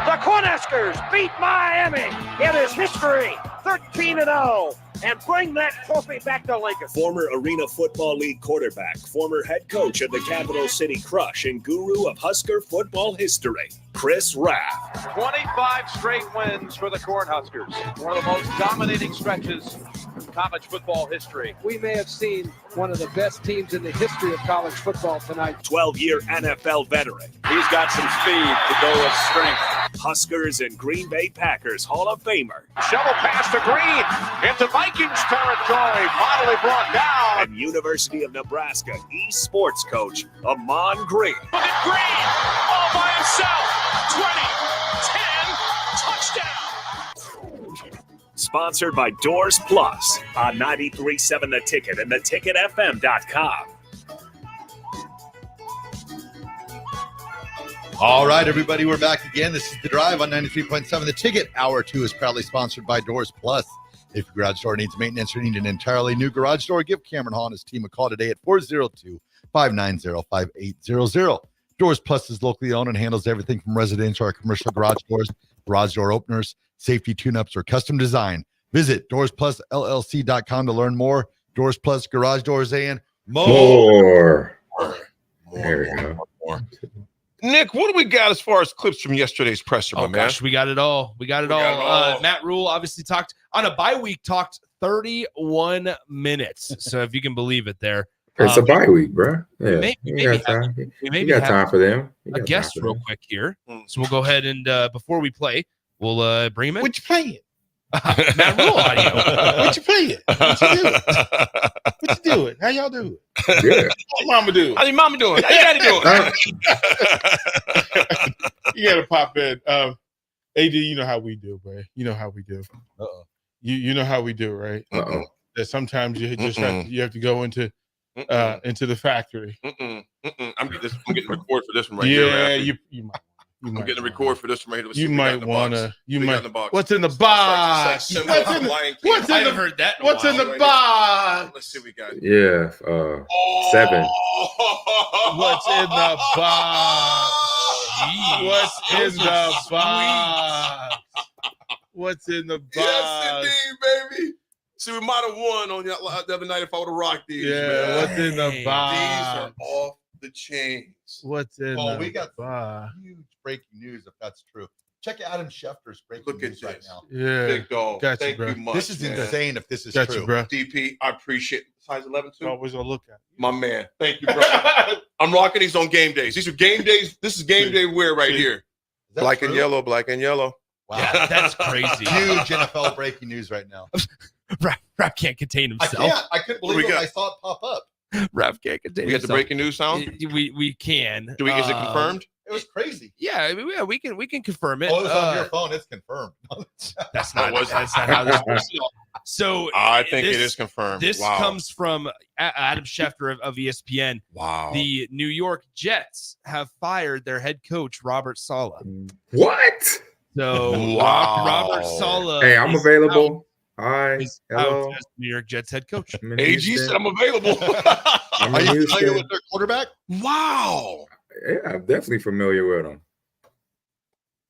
The Cornhuskers beat Miami. It is history, 13-0. And bring that trophy back to Lincoln. Former Arena Football League quarterback, former head coach of the Capital City Crush, and guru of Husker football history, Chris Raff. 25 straight wins for the Cornhuskers. One of the most dominating stretches in college football history. We may have seen one of the best teams in the history of college football tonight. 12-year NFL veteran. He's got some speed to go with strength. Huskers and Green Bay Packers Hall of Famer. Shovel pass to Green into Vikings territory. Finally brought down. And University of Nebraska eSports coach Ahman Green. Look at Green all by himself. 20, 10, touchdown. Sponsored by Doors Plus on 93.7 The Ticket and theticketfm.com. All right, everybody, we're back again. This is The Drive on 93.7 The Ticket. Hour 2 is proudly sponsored by Doors Plus. If your garage door needs maintenance or need an entirely new garage door, give Cameron Hall and his team a call today at 402-590-5800. Doors Plus is locally owned and handles everything from residential or commercial garage doors, garage door openers, safety tune-ups, or custom design. Visit DoorsPlusLLC.com to learn more. Doors Plus, garage doors, and More. There we go. Nick, what do we got as far as clips from yesterday's presser, my man? Gosh, we got it all. We got it all. Matt Rule obviously talked on a bye week, talked 31 minutes. So if you can believe it there. It's a bye week, bro. Yeah. Maybe you got time for them. A guest real quick here. So we'll go ahead and before we play, we'll bring him in. What you playing? Matt Rule audio. What you playing? What you doing? What you doing? How y'all doing? Good. How mama doing? How your mama doing? How you daddy doing? You gotta pop in. AD, you know how we do, bro. You know how we do. You know how we do, right? That sometimes you just have to go into the factory. I'm getting record for this one right here. Yeah, Raff. you might. I'm getting a record for this one right here. Let's see You what we got might in the want box. to. You What we got might. in the box? What's in the box? What's What's in the that in a What's in while. the box? Let's see what we got. Yeah. 7. What's in the box? What's in the box? What's in the box? Yes, indeed, baby. See, we might have won on the other night if I would have rocked these. Yeah, man. what's in the box? These are off the chains. What's in Oh, the we got box? huge breaking news if that's true. Check Adam Schefter's breaking Look at news right this. now. Yeah. Big dog. Gotcha, Thank bro. you much. This is man. insane if this is Gotcha, true. bro. DP, I appreciate it. Size 11 too. Always gonna look at it. My man. Thank you, bro. I'm rocking these on game days. These are game days. This is game day wear right here. Is that Black true? and yellow, black and yellow. Wow. Yeah, that's crazy. Huge NFL breaking news right now. Raff can't contain I himself. can't. I couldn't What do we believe it when got? I saw it pop up. Raff can't contain We got the himself. breaking news sound. We can. Is it confirmed? It was crazy. Yeah, we can confirm it. Oh, it was on your phone. It's confirmed. That's not how this works. So I think it is confirmed. This Wow. comes from Adam Schefter of ESPN. Wow. The New York Jets have fired their head coach Robert Saleh. What? So Wow. Robert Saleh. Hey, I'm is available. Hi. Out, is Hello. out as New York Jets head coach. I'm in AG Houston. said I'm available. I'm Are in you Houston. familiar with their quarterback? Wow. Yeah, I'm definitely familiar with them.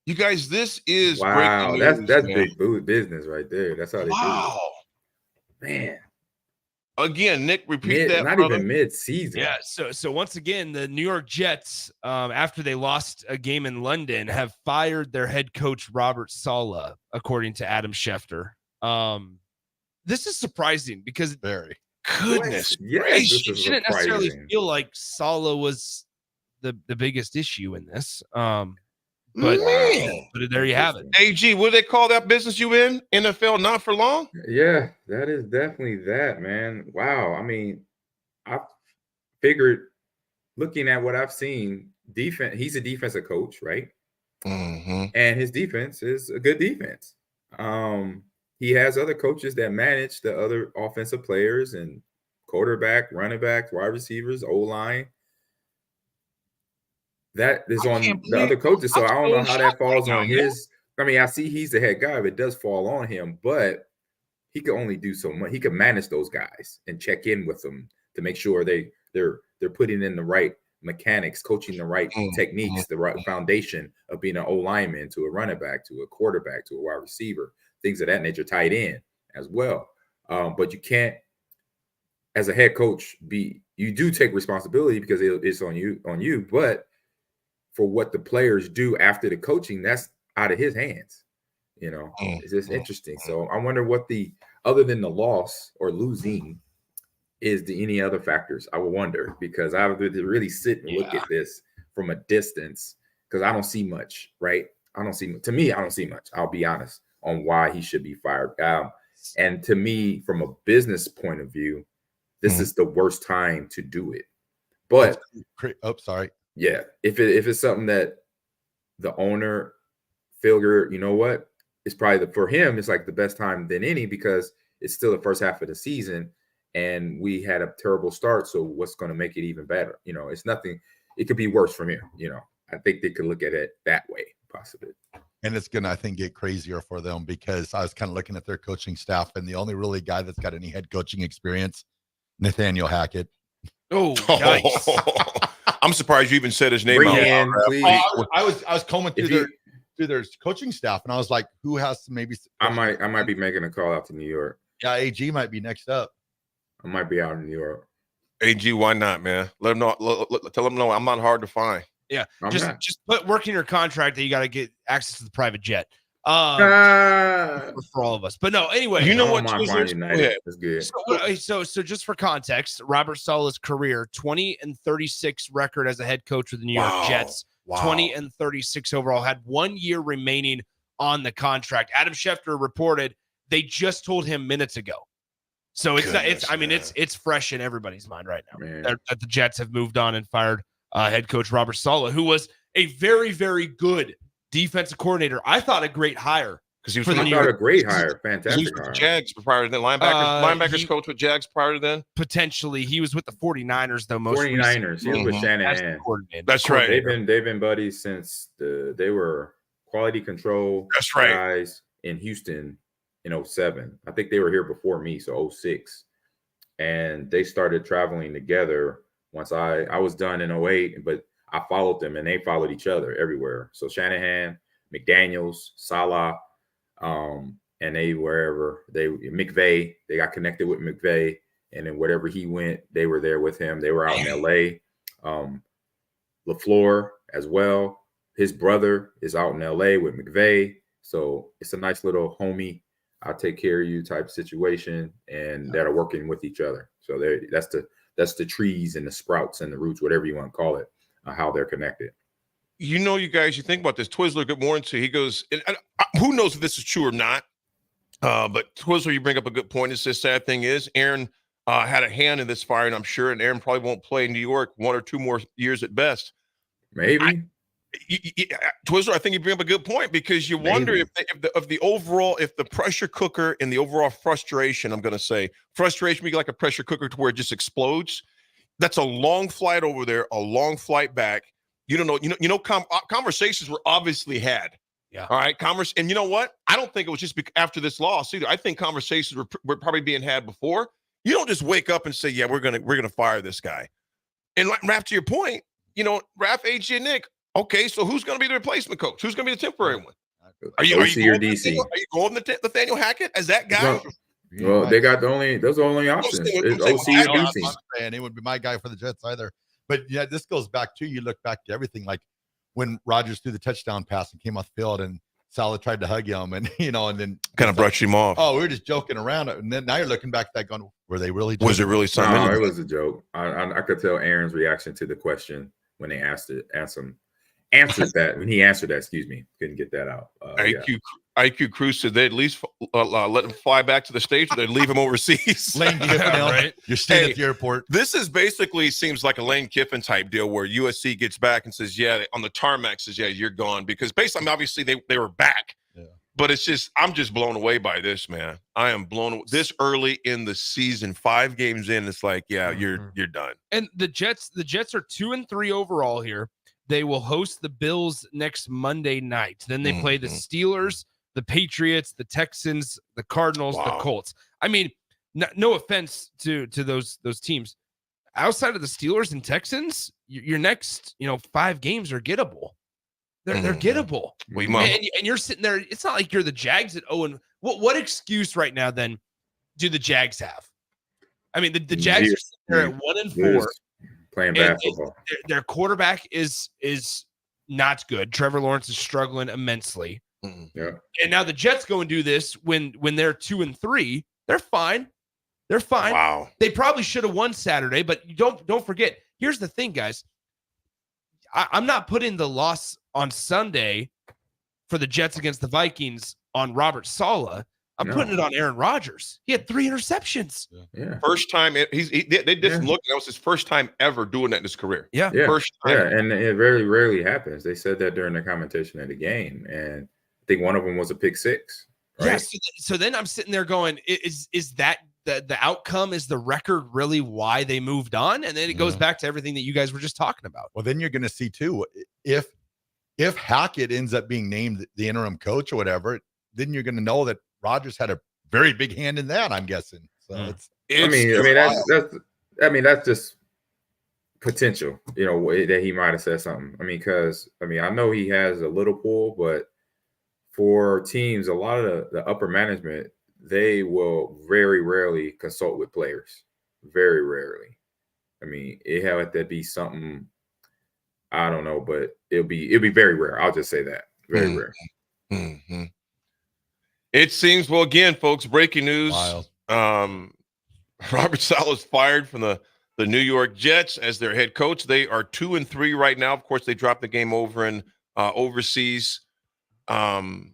You guys, this is Wow, breaking news. that's man. big boot business right there. That's how they Wow. do it. Man, Again, Nick, repeat that. not brother. even mid-season. Yeah. So once again, the New York Jets, after they lost a game in London, have fired their head coach Robert Saleh, according to Adam Schefter. This is surprising because Very. Goodness Yes, gracious. this is didn't necessarily surprising. feel like Saleh was the biggest issue in this. But Man. there you have it. AG, what do they call that business you in? NFL not for long? Yeah, that is definitely that, man. Wow. I mean, I figured looking at what I've seen, defense, he's a defensive coach, right? Mm-hmm. And his defense is a good defense. He has other coaches that manage the other offensive players and quarterback, running backs, wide receivers, O-line. That is on the other coaches. So I don't know how that falls on his. I mean, I see he's the head guy, but it does fall on him. But he can only do so much. He can manage those guys and check in with them to make sure they're putting in the right mechanics, coaching the right techniques, the right foundation of being an O-lineman to a running back, to a quarterback, to a wide receiver, things of that nature, tight end as well. But you can't, as a head coach, you do take responsibility because it's on you, but for what the players do after the coaching, that's out of his hands. It's just interesting. So I wonder what other than the loss or losing, is any other factors. I would wonder, because I would really sit and look at this from a distance, because I don't see much, right? I don't see. To me, I don't see much. I'll be honest on why he should be fired. And to me, from a business point of view, this is the worst time to do it. But sorry. Yeah, if it's something that the owner figure, you know what, it's probably for him, it's like the best time than any because it's still the first half of the season and we had a terrible start. So what's going to make it even better? You know, it's nothing. It could be worse from here. You know, I think they could look at it that way, possibly. And it's going to, I think, get crazier for them because I was kind of looking at their coaching staff and the only really guy that's got any head coaching experience, Nathaniel Hackett. Oh, nice. I'm surprised you even said his name out loud. I was combing through their coaching staff, and I was like, "Who has to maybe?" I might be making a call out to New York. Yeah, AG might be next up. I might be out in New York. AG, why not, man? Let him know. Tell him no. I'm not hard to find. Yeah, just work in your contract that you got to get access to the private jet. For all of us, but no. Anyway, you know what? That's good. So just for context, Robert Saleh's career: 20-36 record as a head coach with the New York Jets. 20-36 overall. Had 1 year remaining on the contract. Adam Schefter reported they just told him minutes ago. So it's fresh in everybody's mind right now that the Jets have moved on and fired head coach Robert Saleh, who was a very, very good defensive coordinator. I thought a great hire because he was a great hire, fantastic. He was with the Jags prior to then. Linebackers coach with Jags prior to then. Potentially, he was with the 49ers though. Most 49ers. He was with Shanahan. That's right. They've been buddies since they were quality control. That's right. Guys in Houston in 07. I think they were here before me, so 06. And they started traveling together once I was done in 08, but I followed them and they followed each other everywhere. So Shanahan, McDaniels, Salah, and McVay, they got connected with McVay, and then wherever he went, they were there with him. They were out in LA. LaFleur as well. His brother is out in LA with McVay. So it's a nice little homie, I'll take care of you type situation, and that are working with each other. So that's the trees and the sprouts and the roots, whatever you want to call it, how they're connected. You know, you guys, you think about this. Twizzler, good morning to you. He goes, and who knows if this is true or not, but Twizzler, you bring up a good point. It's the sad thing is Aaron had a hand in this firing, I'm sure, and Aaron probably won't play in New York 1 or 2 more years at best. Maybe. Twizzler, I think you bring up a good point because you wonder if the pressure cooker and the overall frustration, I'm going to say frustration be like a pressure cooker to where it just explodes. That's a long flight over there, a long flight back. You don't know, conversations were obviously had. Yeah. All right. And you know what? I don't think it was just after this loss either. I think conversations were probably being had before. You don't just wake up and say, yeah, we're gonna fire this guy. And Raff, to your point, Raff, AG, and Nick. Okay, so who's going to be the replacement coach? Who's going to be the temporary one? Are you going with Nathaniel Hackett as that guy? Well, they got those are the only options. It's OC or DC. And it would be my guy for the Jets either. But yeah, this goes back to, you look back to everything, like when Rodgers threw the touchdown pass and came off the field and Saleh tried to hug him and then kind of brushed him off. Oh, we were just joking around. And then now you're looking back at that going, were they really joking? Was it really something? No, it was a joke. I could tell Aaron's reaction to the question when they answered that. When he answered that, excuse me, couldn't get that out. IQ Cruz said they'd at least let him fly back to the States, or they'd leave him overseas. Lane Kiffin, right? You're staying at the airport. This is basically seems like a Lane Kiffin type deal where USC gets back and says, yeah, on the tarmac says, yeah, you're gone. Because basically, obviously, they were back. Yeah. But it's just, I'm just blown away by this, man. I am blown away. This early in the season, 5 games in, it's like, yeah, you're done. And the Jets are 2-3 overall here. They will host the Bills next Monday night. Then they play the Steelers, the Patriots, the Texans, the Cardinals, the Colts. I mean, no offense to those teams. Outside of the Steelers and Texans, your next 5 games are gettable. They're gettable. And you're sitting there. It's not like you're the Jags at 0. What excuse right now then do the Jags have? I mean, the Jags are sitting there at 1-4. Playing basketball. Their quarterback is not good. Trevor Lawrence is struggling immensely. Yeah. And now the Jets go and do this when they're 2-3. They're fine. They're fine. Wow. They probably should have won Saturday, but don't forget. Here's the thing, guys. I'm not putting the loss on Sunday for the Jets against the Vikings on Robert Saleh. I'm putting it on Aaron Rodgers. He had 3 interceptions. Yeah. First time they just looked. That was his first time ever doing that in his career. Yeah. First time. Yeah, and it very rarely happens. They said that during the commentation of the game, and I think one of them was a pick 6. Right? Yeah. So then I'm sitting there going, is that the outcome? Is the record really why they moved on? And then it goes back to everything that you guys were just talking about. Well, then you're going to see too, if Hackett ends up being named the interim coach or whatever, then you're going to know that Rodgers had a very big hand in that, I'm guessing. So that's just potential, that he might have said something. Because I know he has a little pull, but for teams, a lot of the upper management, they will very rarely consult with players. Very rarely. It had to be something, I don't know, but it'll be very rare. I'll just say that. Very rare. Mm-hmm. It seems, well, again, folks, breaking news. Robert Saleh is fired from the New York Jets as their head coach. They are 2-3 right now. Of course, they dropped the game over in overseas. Man,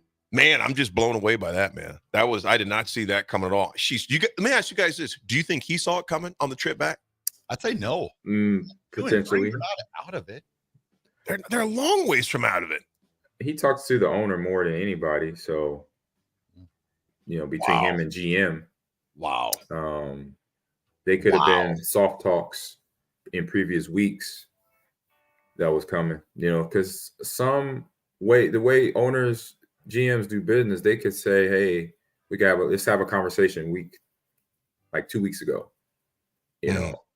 I'm just blown away by that, man. I did not see that coming at all. Let me ask you guys this. Do you think he saw it coming on the trip back? I'd say no. Potentially. They're not out of it. They're a long ways from out of it. He talks to the owner more than anybody, so between him and GM. Wow. They could have been soft talks in previous weeks that was coming, because the way owners, GMs do business, they could say, hey, let's have a conversation like 2 weeks ago,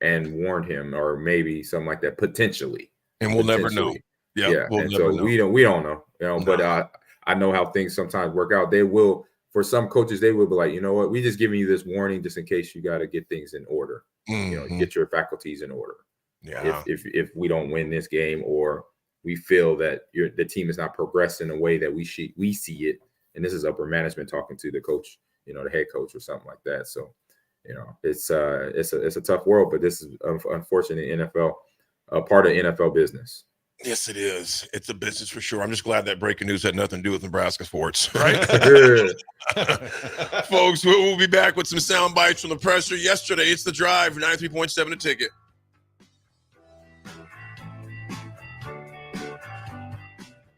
and warned him, or maybe something like that, potentially. And we'll never know. Yeah. We'll and never so know. we don't know, but I know how things sometimes work out. They will, for some coaches, they will be like, you know what, we just giving you this warning just in case you got to get things in order, get your faculties in order. Yeah. If we don't win this game, or we feel that the team is not progressing the way that we see it, and this is upper management talking to the coach, the head coach or something like that. So, it's a tough world, but this is unfortunately NFL, part of NFL business. Yes, it is. It's a business for sure. I'm just glad that breaking news had nothing to do with Nebraska sports, right? Folks, we'll be back with some sound bites from the presser. Yesterday, it's The Drive, 93.7 The Ticket.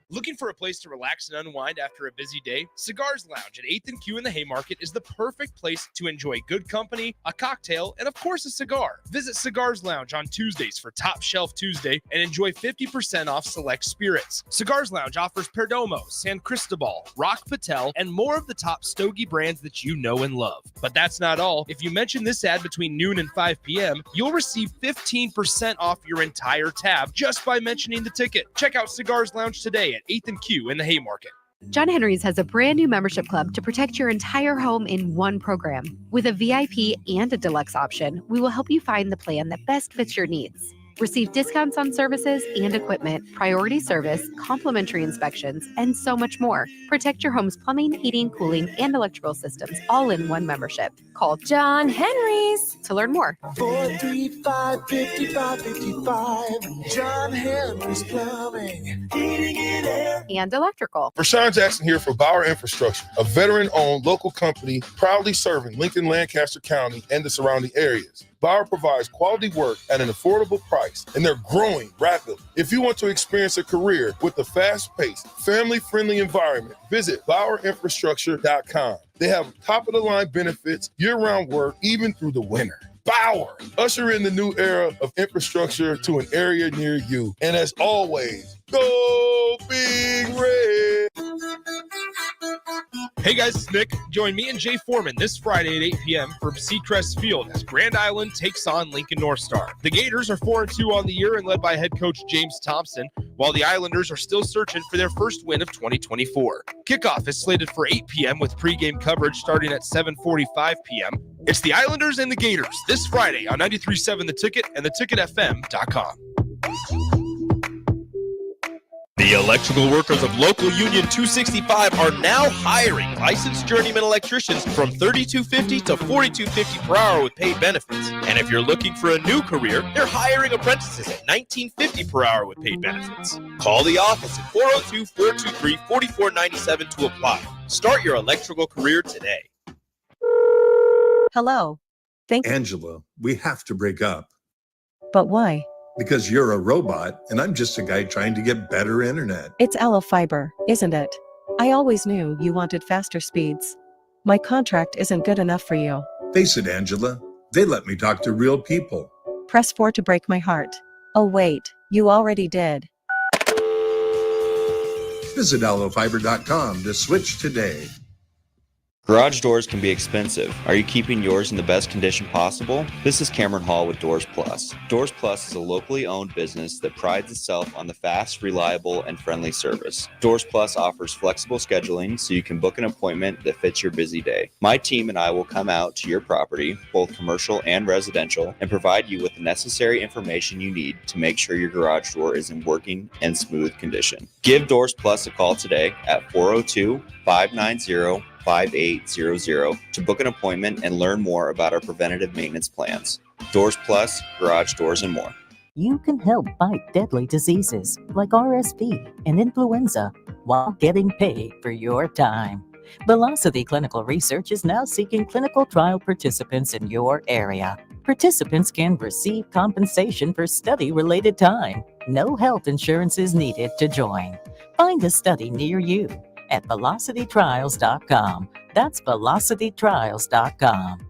Looking for a place to relax and unwind after a busy day? Cigars Lounge at 8th and Q in the Haymarket is the perfect place to enjoy good company, a cocktail, and of course a cigar. Visit Cigars Lounge on Tuesdays for Top Shelf Tuesday and enjoy 50% off select spirits. Cigars Lounge offers Perdomo, San Cristobal, Rock Patel, and more of the top stogie brands that you know and love. But that's not all. If you mention this ad between noon and 5 p.m., you'll receive 15% off your entire tab just by mentioning the ticket. Check out Cigars Lounge today at 8th and Q in the Haymarket. John Henry's has a brand new membership club to protect your entire home in one program. With a VIP and a deluxe option, we will help you find the plan that best fits your needs. Receive discounts on services and equipment, priority service, complimentary inspections, and so much more. Protect your home's plumbing, heating, cooling, and electrical systems all in one membership. Call John Henry's to learn more. 435-5555. John Henry's Plumbing, Heating and Air. And electrical. Rashawn Jackson here for Bauer Infrastructure, a veteran-owned local company proudly serving Lincoln, Lancaster County, and the surrounding areas. Bauer provides quality work at an affordable price, and they're growing rapidly. If you want to experience a career with a fast-paced, family-friendly environment, visit BauerInfrastructure.com. They have top-of-the-line benefits, year-round work, even through the winter. Bauer, usher in the new era of infrastructure to an area near you. And as always, go Big Red. Hey guys, it's Nick. Join me and Jay Foreman this Friday at 8 p.m. for Seacrest Field as Grand Island takes on Lincoln North Star. The Gators are 4-2 on the year and led by head coach James Thompson, while the Islanders are still searching for their first win of 2024. Kickoff is slated for 8 p.m. with pregame coverage starting at 7:45 p.m. It's the Islanders and the Gators this Friday on 93.7 The Ticket and theticketfm.com. The electrical workers of local Union 265 are now hiring licensed journeyman electricians from $32.50 to $42.50 per hour with paid benefits. And if you're looking for a new career, they're hiring apprentices at $19.50 per hour with paid benefits. Call the office at 402-423-4497 to apply. Start your electrical career today. Hello. Angela, we have to break up. But why? Because you're a robot and I'm just a guy trying to get better internet. It's Aloe Fiber, isn't it? I always knew you wanted faster speeds. My contract isn't good enough for you. Face it, Angela, they let me talk to real people. Press 4 to break my heart. Oh wait, you already did. Visit aloefiber.com to switch today. Garage doors can be expensive. Are you keeping yours in the best condition possible? This is Cameron Hall with Doors Plus. Doors Plus is a locally owned business that prides itself on the fast, reliable, and friendly service. Doors Plus offers flexible scheduling so you can book an appointment that fits your busy day. My team and I will come out to your property, both commercial and residential, and provide you with the necessary information you need to make sure your garage door is in working and smooth condition. Give Doors Plus a call today at 402-590-5800 to book an appointment and learn more about our preventative maintenance plans. Doors Plus, garage doors, and more. You can help fight deadly diseases like RSV and influenza while getting paid for your time. Velocity Clinical Research is now seeking clinical trial participants in your area. Participants can receive compensation for study-related time. No health insurance is needed to join. Find a study near you at velocitytrials.com. That's velocitytrials.com.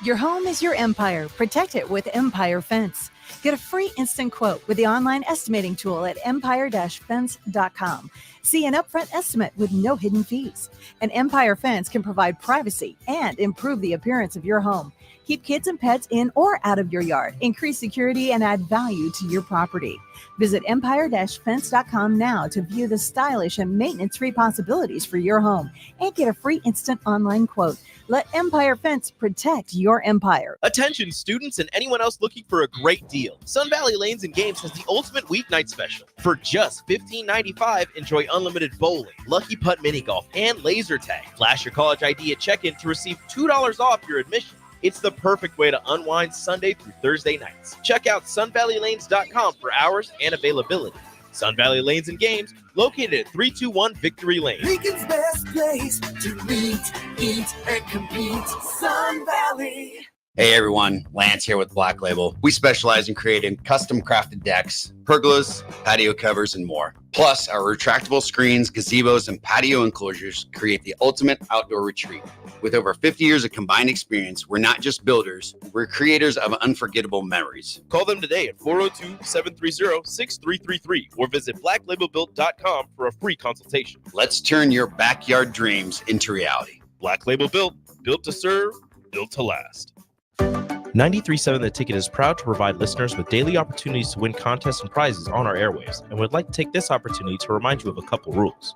Your home is your empire. Protect it with Empire Fence. Get a free instant quote with the online estimating tool at empire-fence.com. See an upfront estimate with no hidden fees. An Empire Fence can provide privacy and improve the appearance of your home. Keep kids and pets in or out of your yard. Increase security and add value to your property. Visit empire-fence.com now to view the stylish and maintenance-free possibilities for your home and get a free instant online quote. Let Empire Fence protect your empire. Attention students and anyone else looking for a great deal. Sun Valley Lanes and Games has the ultimate weeknight special. For just $15.95, enjoy unlimited bowling, lucky putt mini golf, and laser tag. Flash your college ID at check-in to receive $2 off your admission. It's the perfect way to unwind Sunday through Thursday nights. Check out sunvalleylanes.com for hours and availability. Sun Valley Lanes and Games, located at 321 Victory Lane. Lincoln's best place to meet, eat, and compete. Sun Valley. Hey everyone, Lance here with Black Label. We specialize in creating custom crafted decks, pergolas, patio covers, and more. Plus, our retractable screens, gazebos, and patio enclosures create the ultimate outdoor retreat. With over 50 years of combined experience, we're not just builders, we're creators of unforgettable memories. Call them today at 402-730-6333 or visit blacklabelbuilt.com for a free consultation. Let's turn your backyard dreams into reality. Black Label Built, built to serve, built to last. 93.7 The Ticket is proud to provide listeners with daily opportunities to win contests and prizes on our airwaves, and would like to take this opportunity to remind you of a couple rules.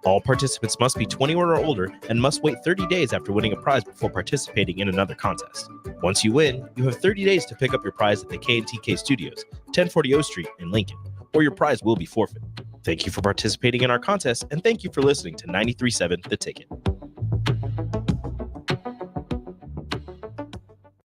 All participants must be 21 or older and must wait 30 days after winning a prize before participating in another contest. Once you win, you have 30 days to pick up your prize at the K&TK Studios, 1040 O Street in Lincoln, or your prize will be forfeit. Thank you for participating in our contest, and thank you for listening to 93.7 The Ticket.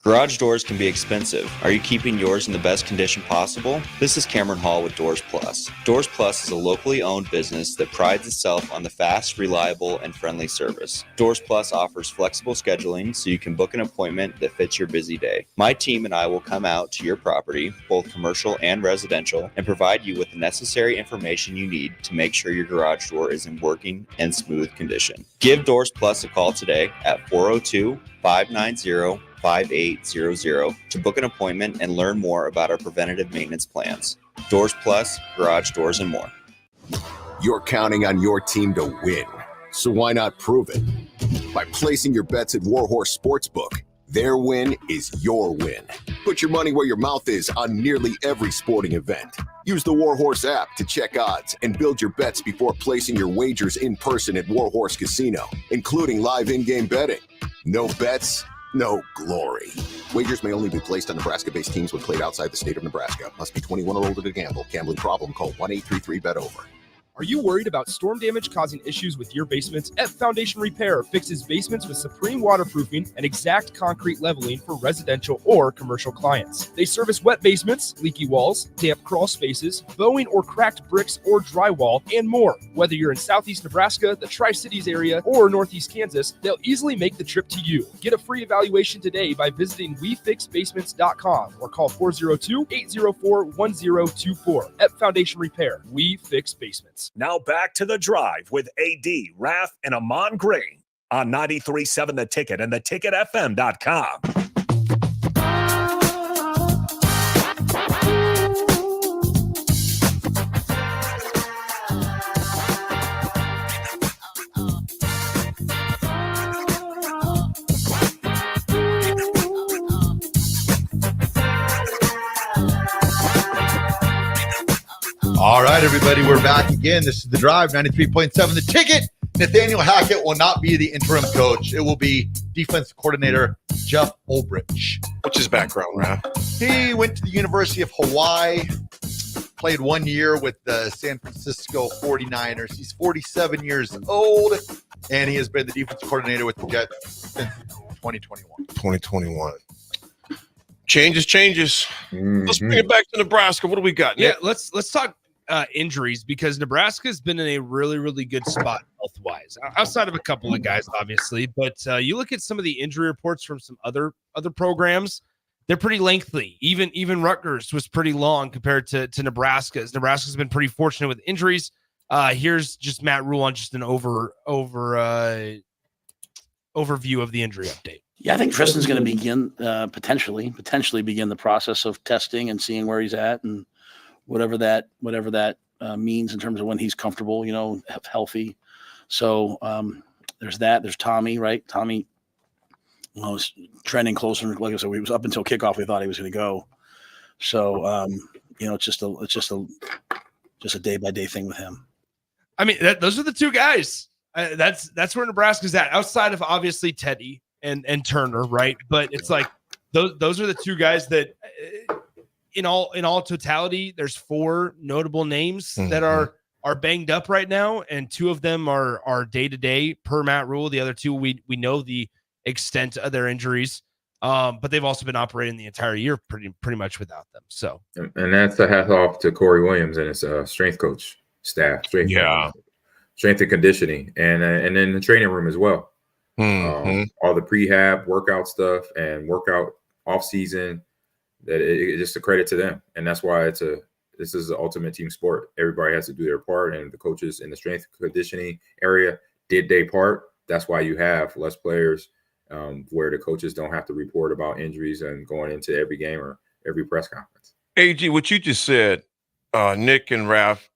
Garage doors can be expensive. Are you keeping yours in the best condition possible? This is Cameron Hall with Doors Plus. Doors Plus is a locally owned business that prides itself on the fast, reliable, and friendly service. Doors Plus offers flexible scheduling so you can book an appointment that fits your busy day. My team and I will come out to your property, both commercial and residential, and provide you with the necessary information you need to make sure your garage door is in working and smooth condition. Give Doors Plus a call today at 402-590-5800 to book an appointment and learn more about our preventative maintenance plans. Doors Plus, garage doors, and more. You're counting on your team to win, so why not prove it? By placing your bets at Warhorse Sportsbook. Their win is your win. Put your money where your mouth is on nearly every sporting event. Use the Warhorse app to check odds and build your bets before placing your wagers in person at Warhorse Casino, including live in-game betting. No bets, no glory. Wagers may only be placed on Nebraska-based teams when played outside the state of Nebraska. Must be 21 or older to gamble. Gambling problem? Call 1-833-BET-OVER. Are you worried about storm damage causing issues with your basement? F Foundation Repair fixes basements with supreme waterproofing and exact concrete leveling for residential or commercial clients. They service wet basements, leaky walls, damp crawl spaces, bowing or cracked bricks or drywall, and more. Whether you're in Southeast Nebraska, the Tri-Cities area, or Northeast Kansas, they'll easily make the trip to you. Get a free evaluation today by visiting WeFixBasements.com or call 402-804-1024. F Foundation Repair. We fix basements. Now back to The Drive with AD, Raff, and Ahman Green on 93.7 The Ticket and theticketfm.com. All right, everybody, we're back again. This is The Drive, 93.7 The Ticket. Nathaniel Hackett will not be the interim coach. It will be defense coordinator Jeff Ulbrich. What's his background, Raff? He went to the University of Hawaii, played 1 year with the San Francisco 49ers. He's 47 years old, and he has been the defense coordinator with the Jets since 2021. 2021. Changes. Let's bring it back to Nebraska. What do we got, Nick? Yeah, let's talk injuries, because Nebraska's been in a really, really good spot health-wise, outside of a couple of guys, obviously. But you look at some of the injury reports from some other programs, they're pretty lengthy. Even Rutgers was pretty long compared to Nebraska's. Nebraska's been pretty fortunate with injuries. Here's just Matt Rule on just an overview of the injury update. Yeah, I think Tristan's going to begin potentially begin the process of testing and seeing where he's at, and whatever that means in terms of when he's comfortable, healthy. So there's that. There's Tommy, right? Tommy was trending closer. Like I said, we was up until kickoff. We thought he was going to go. So it's just a day by day thing with him. I mean, those are the two guys. That's where Nebraska's at. Outside of obviously Teddy and Turner, right? But it's like those are the two guys that in all totality, there's four notable names that are banged up right now, and two of them are day to day per Matt Rule. The other two, we know the extent of their injuries, but they've also been operating the entire year pretty much without them. So, and that's a hat off to Corey Williams and his strength coach staff, strength and conditioning, and then the training room as well. All the prehab workout stuff and workout off season, that it's just a credit to them. And that's why this is an ultimate team sport. Everybody has to do their part, and the coaches in the strength conditioning area did their part. That's why you have less players where the coaches don't have to report about injuries and going into every game or every press conference. AG, what you just said, Nick and Raff,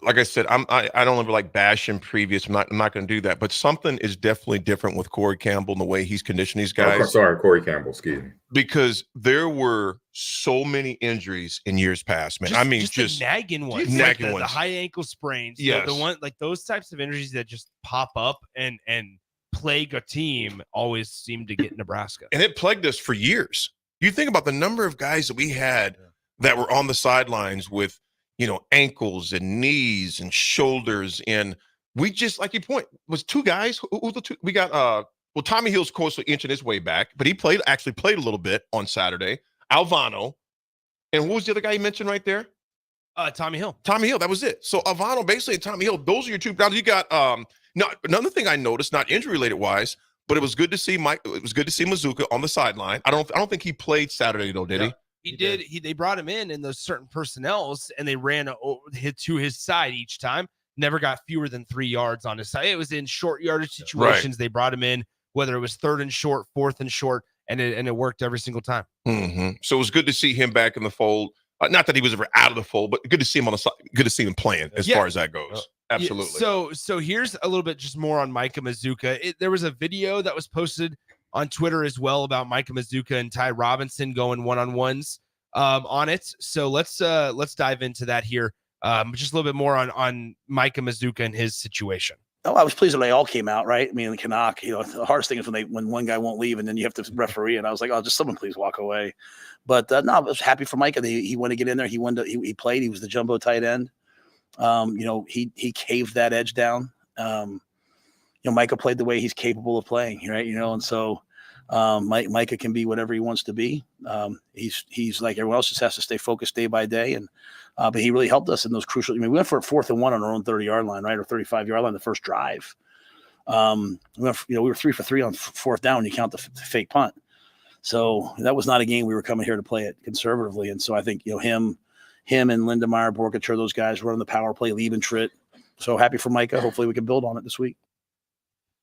like I said, I don't ever like bashing previous. I'm not going to do that. But something is definitely different with Corey Campbell and the way he's conditioning these guys. Corey Campbell, excuse me. Because there were so many injuries in years past, man. Just the nagging ones, the high ankle sprains. Yes. The one, like those types of injuries that just pop up and plague a team always seem to get Nebraska. And it plagued us for years. You think about the number of guys that we had that were on the sidelines with, ankles and knees and shoulders. And we just, like you point, was two guys. Who the two? We got, Tommy Hill's, of course, inching his way back, but he actually played a little bit on Saturday. Alvano. And what was the other guy you mentioned right there? Tommy Hill. Tommy Hill, that was it. So Alvano, basically, and Tommy Hill, those are your two. Now you got, another thing I noticed, not injury-related wise, but it was good to see It was good to see Mazuka on the sideline. I don't think he played Saturday, though, did he? He did. They brought him in those certain personnels, and they ran to his side each time. Never got fewer than 3 yards on his side. It was in short yardage situations. Right. They brought him in, whether it was 3rd and short, 4th and short, and it worked every single time. So it was good to see him back in the fold. Not that he was ever out of the fold, but good to see him on the side. Good to see him playing as far as that goes. Absolutely. Yeah, so here's a little bit just more on Micah Mazuka. There was a video that was posted on Twitter as well about Micah Mazuka and Ty Robinson going one-on-ones on it. So let's dive into that here. Just a little bit more on Micah Mazuka and his situation. I was pleased when they all came out, right? I mean, Canuck, the hardest thing is when one guy won't leave and then you have to referee. And I was like, oh, just someone please walk away. But no, I was happy for Micah. He wanted to get in there. He played. He was the jumbo tight end. He caved that edge down. Micah played the way he's capable of playing, right? And so Micah can be whatever he wants to be. He's like everyone else, just has to stay focused day by day. And but he really helped us in those crucial. We went for a 4th and 1 on our own 30-yard line, right, or 35-yard line the first drive. We were 3 for 3 on 4th down when you count the fake punt. So that was not a game we were coming here to play it conservatively. And so I think him and Lindemeyer, Borkature, those guys running the power play, leaving Tritt. So happy for Micah. Hopefully we can build on it this week.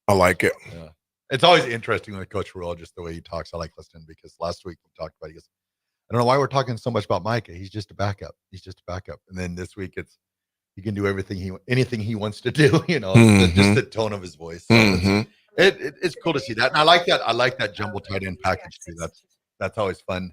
I like it. Yeah. It's always interesting with Coach Rule, just the way he talks. I like listening because last week we talked about, he goes, I don't know why we're talking so much about Micah. He's just a backup. And then this week he can do anything he wants to do, just the tone of his voice. So it's cool to see that. And I like that. I like that jumbo tight end package too. That's always fun.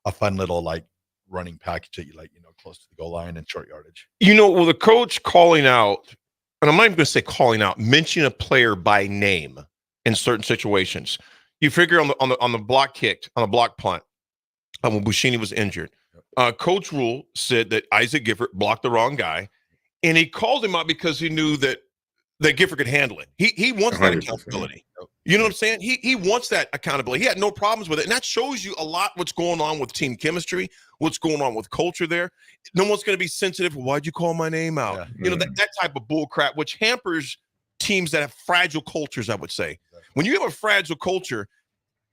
A fun little like running package that you like, close to the goal line and short yardage. Well, the coach calling out, and I'm not even going to say calling out, mentioning a player by name in certain situations. You figure on the block kick, on the block punt, when Bushini was injured, Coach Rule said that Isaac Gifford blocked the wrong guy, and he called him out because he knew that Gifford could handle it. He wants that accountability. You know what I'm saying? He wants that accountability. He had no problems with it, and that shows you a lot what's going on with team chemistry, what's going on with culture there. No one's going to be sensitive. Why'd you call my name out? Yeah. That type of bull crap, which hampers teams that have fragile cultures, I would say. When you have a fragile culture,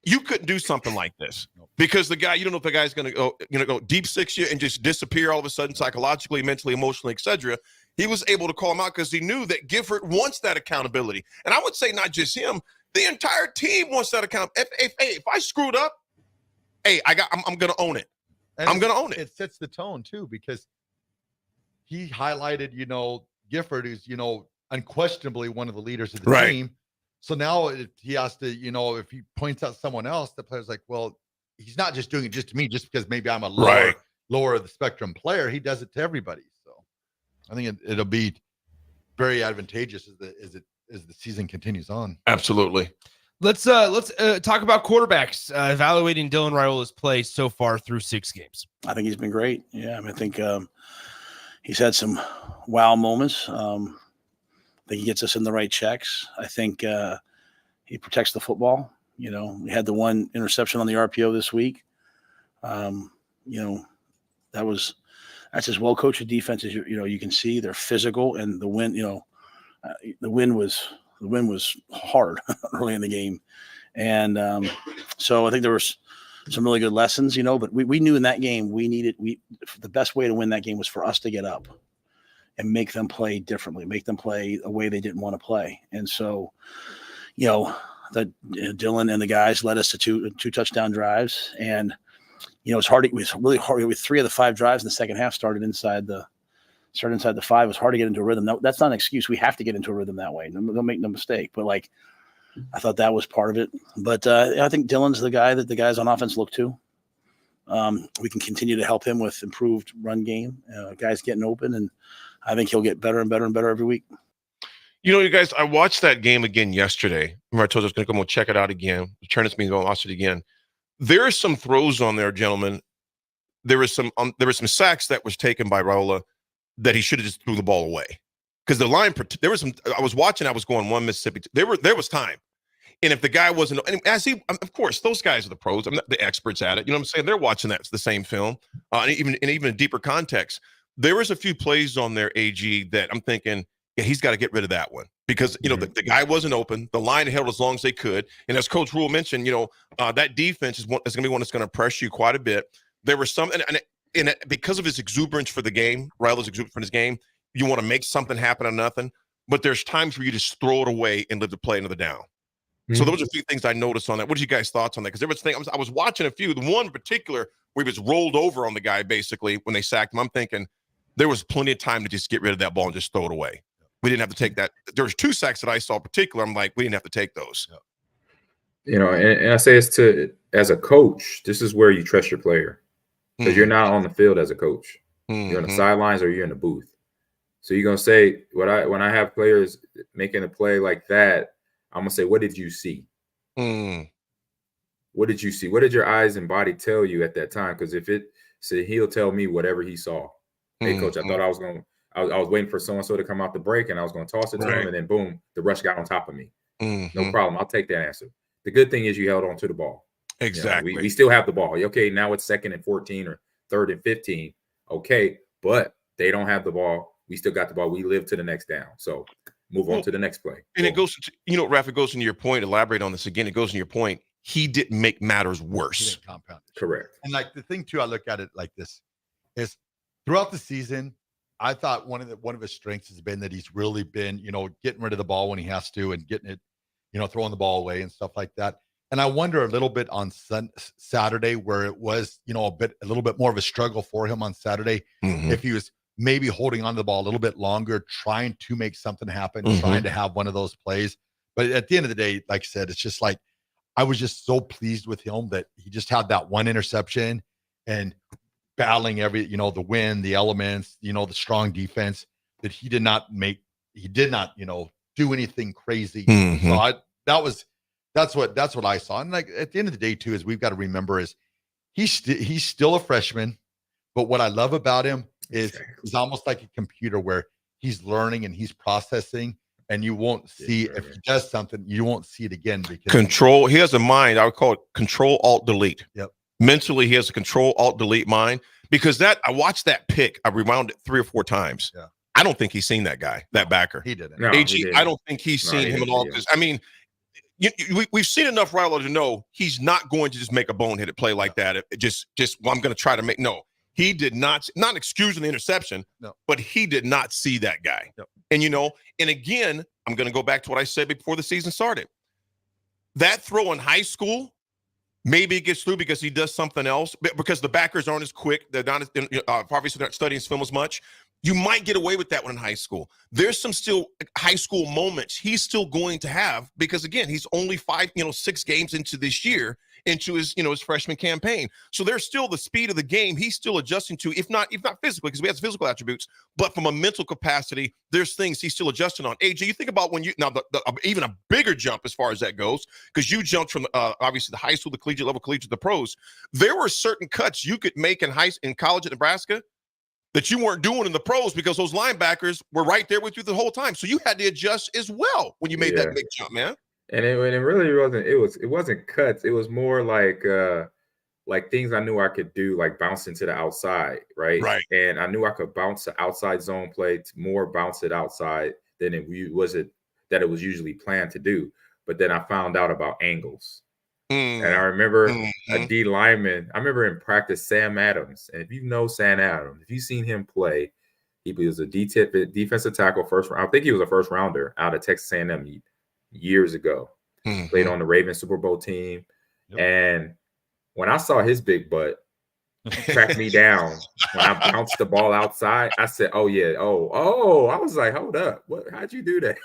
you couldn't do something like this because the guy, you don't know if the guy's going to go deep six you and just disappear all of a sudden, psychologically, mentally, emotionally, etc. He was able to call him out because he knew that Gifford wants that accountability. And I would say not just him, the entire team wants that account. If I screwed up, I'm going to own it. I'm going to own it. It sets the tone too, because he highlighted, Gifford, who's, unquestionably one of the leaders of the team. So now he has to, if he points out someone else, the player's like, well, he's not just doing it just to me, just because maybe I'm a lower of the spectrum player. He does it to everybody. So I think it'll be very advantageous as the season continues on. Absolutely. Let's talk about quarterbacks. Evaluating Dylan Raiola's play so far through 6 games. I think he's been great. Yeah, I think he's had some wow moments. I think he gets us in the right checks. I think he protects the football. We had the one interception on the RPO this week. That's as well coached a defense as you can see. They're physical, and the win. The win was hard early in the game, and so I think there was some really good lessons. But we knew in that game the best way to win that game was for us to get up and make them play differently, make them play a way they didn't want to play. And so, Dylan and the guys led us to two touchdown drives. And, it's hard. It was really hard. With 3 of the 5 drives in the second half started inside the 5. It was hard to get into a rhythm. No, that's not an excuse. We have to get into a rhythm that way. Don't make no mistake. But I thought that was part of it. But I think Dylan's the guy that the guys on offense look to. We can continue to help him with improved run game, guys getting open, and I think he'll get better and better and better every week. You guys, I watched that game again yesterday. Remember, I told you I was going to come and check it out again. Turn this meeting, go watch it again. There are some throws on there, gentlemen. There was some sacks that was taken by Raiola that he should have just threw the ball away because the line. There was some. I was watching. I was going one Mississippi. There was time. And if the guy wasn't, and of course, those guys are the pros. I'm not the experts at it. You know what I'm saying? They're watching the same film, and even in deeper context. There was a few plays on there, AG, that I'm thinking, yeah, he's got to get rid of that one because the guy wasn't open. The line held as long as they could, and as Coach Rule mentioned, that defense is going to be one that's going to pressure you quite a bit. There were some, and because of his exuberance for the game, Raiola's exuberance for his game, you want to make something happen on nothing. But there's times where you just throw it away and live to play another down. So those are a few things I noticed on that. What are you guys' thoughts on that? Because there was things I was watching a few. The one in particular where he was rolled over on the guy basically when they sacked him. I'm thinking there was plenty of time to just get rid of that ball and just throw it away. We didn't have to take that. There was 2 sacks that I saw in particular. I'm like, we didn't have to take those. And I say it's as a coach, this is where you trust your player because you're not on the field as a coach. You're on the sidelines or you're in the booth. So you're gonna say when I have players making a play like that, I'm gonna say, what did you see? What did you see? What did your eyes and body tell you at that time? Because if it said, he'll tell me whatever he saw. Hey, coach, I thought I was waiting for so and so to come out the break, and I was gonna toss it to him, and then boom, the rush got on top of me. No problem. I'll take that answer. The good thing is you held on to the ball. Exactly. We still have the ball. Okay, now it's 2nd and 14 or 3rd and 15. Okay, but they don't have the ball. We still got the ball. We live to the next down. So move on to the next play. And it goes to, Raff, it goes into your point. Elaborate on this again. It goes into your point. He didn't make matters worse. Compound. Correct. And like the thing too, I look at it like this: is throughout the season, I thought one of his strengths has been that he's really been, getting rid of the ball when he has to and getting it, throwing the ball away and stuff like that. And I wonder a little bit on Saturday where it was, a little bit more of a struggle for him on Saturday, if he was maybe holding on to the ball a little bit longer, trying to make something happen, trying to have one of those plays. But at the end of the day, like I said, it's just like, I was just so pleased with him that he just had that one interception and battling the wind, the elements, the strong defense, that he did not, do anything crazy. So that's what I saw. And like at the end of the day too, is we've got to remember is he's still a freshman, but what I love about him is he's almost like a computer where he's learning and he's processing, and you won't see if he does something, you won't see it again because he has a mind. I would call it Control Alt Delete. Yep. Mentally, he has a Control Alt Delete mind, because I watched that pick. I rewound it 3 or 4 times. Yeah. I don't think he's seen that guy, that backer. He didn't. No, he didn't. I don't think he's seen him at all. Because we've seen enough Ryler to know he's not going to just make a boneheaded play like that. I'm going to try to make he did not excusing the interception, but he did not see that guy. Yep. And and again, I'm going to go back to what I said before the season started. That throw in high school, maybe it gets through because he does something else, because the backers aren't as quick. They're not obviously not studying film as much. You might get away with that one in high school. There's some still high school moments he's still going to have, because again, he's only 6 games into this year, into his his freshman campaign. So there's still the speed of the game he's still adjusting to, if not physically, because we have physical attributes, but from a mental capacity, there's things he's still adjusting on. AJ, you think about when even a bigger jump as far as that goes, because you jumped from obviously the high school, the collegiate level, collegiate, the pros. There were certain cuts you could make in college at Nebraska that you weren't doing in the pros, because those linebackers were right there with you the whole time. So you had to adjust as well when you made that big jump, man. And it really wasn't. It wasn't cuts. It was more like things I knew I could do, like bouncing to the outside, right? Right. And I knew I could bounce the outside zone play to more bounce it outside than it was was usually planned to do. But then I found out about angles. And I remember a D lineman. I remember in practice, Sam Adams. And if you know Sam Adams, if you've seen him play, he was a defensive tackle first round. I think he was a first rounder out of Texas A&M years ago. Played on the Ravens Super Bowl team. Yep. And when I saw his big butt track me down when I bounced the ball outside, I said, "Oh yeah, oh." I was like, "Hold up, how'd you do that?"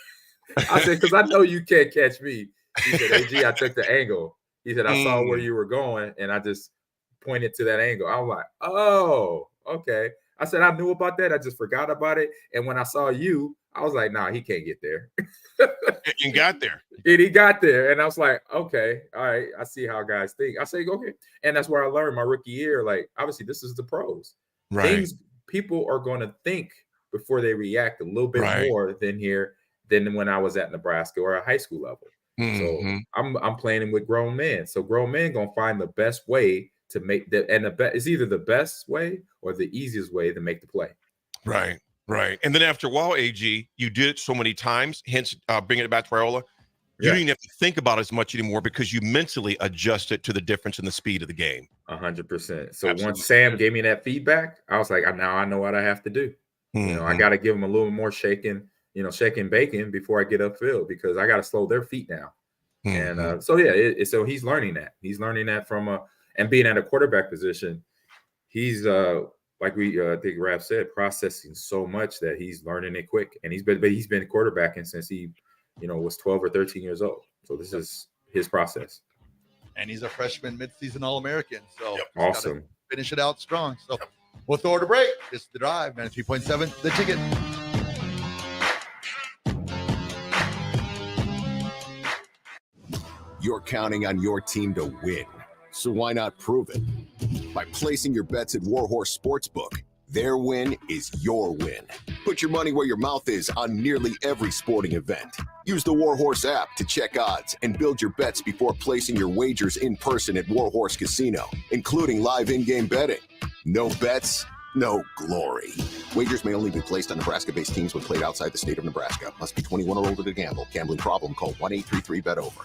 I said, "Because I know you can't catch me." He said, "AG, I took the angle." He said, "I saw where you were going, and I just pointed to that angle." I was like, "Oh, okay." I said, "I knew about that. I just forgot about it." And when I saw you, I was like, "Nah, he can't get there." And got there. And he got there. And I was like, "Okay, all right. I see how guys think." I say, "Okay." And that's where I learned my rookie year. Like, obviously, this is the pros. Right. Things people are going to think before they react a little bit more than when I was at Nebraska or at high school level. So I'm playing with grown men. So grown men gonna find the best way to make that, and it's either the best way or the easiest way to make the play. Right. And then after a while, AG, you did it so many times, hence bringing it back to Raiola, you didn't have to think about it as much anymore, because you mentally adjusted to the difference in the speed of the game. 100%. So once Sam gave me that feedback, I was like, now I know what I have to do. I got to give them a little more shaking bacon before I get upfield, because I got to slow their feet down. And so he's learning that. He's learning that and being at a quarterback position, he's like I think Raff said, processing so much that he's learning it quick. And he's been quarterbacking since he, was 12 or 13 years old. So this is his process. And he's a freshman midseason All-American. So awesome. Finish it out strong. So we'll throw it a break. It's The Drive, 93.7, The Ticket. You're counting on your team to win. So why not prove it? By placing your bets at Warhorse Sportsbook, their win is your win. Put your money where your mouth is on nearly every sporting event. Use the Warhorse app to check odds and build your bets before placing your wagers in person at Warhorse Casino, including live in-game betting. No bets, no glory. Wagers may only be placed on Nebraska-based teams when played outside the state of Nebraska. Must be 21 or older to gamble. Gambling problem? Call 1-833-BET-OVER.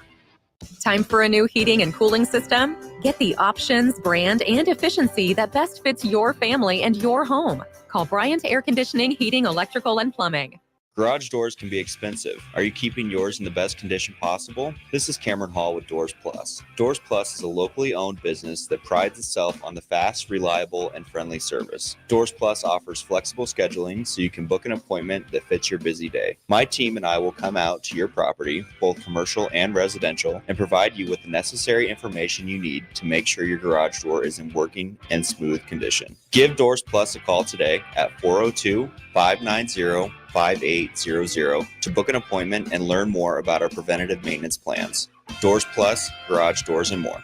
Time for a new heating and cooling system? Get the options, brand, and efficiency that best fits your family and your home. Call Bryant Air Conditioning, Heating, Electrical, and Plumbing. Garage doors can be expensive. Are you keeping yours in the best condition possible? This is Cameron Hall with Doors Plus. Doors Plus is a locally owned business that prides itself on the fast, reliable, and friendly service. Doors Plus offers flexible scheduling so you can book an appointment that fits your busy day. My team and I will come out to your property, both commercial and residential, and provide you with the necessary information you need to make sure your garage door is in working and smooth condition. Give Doors Plus a call today at 402-590-5800 to book an appointment and learn more about our preventative maintenance plans. Doors Plus, garage doors, and more.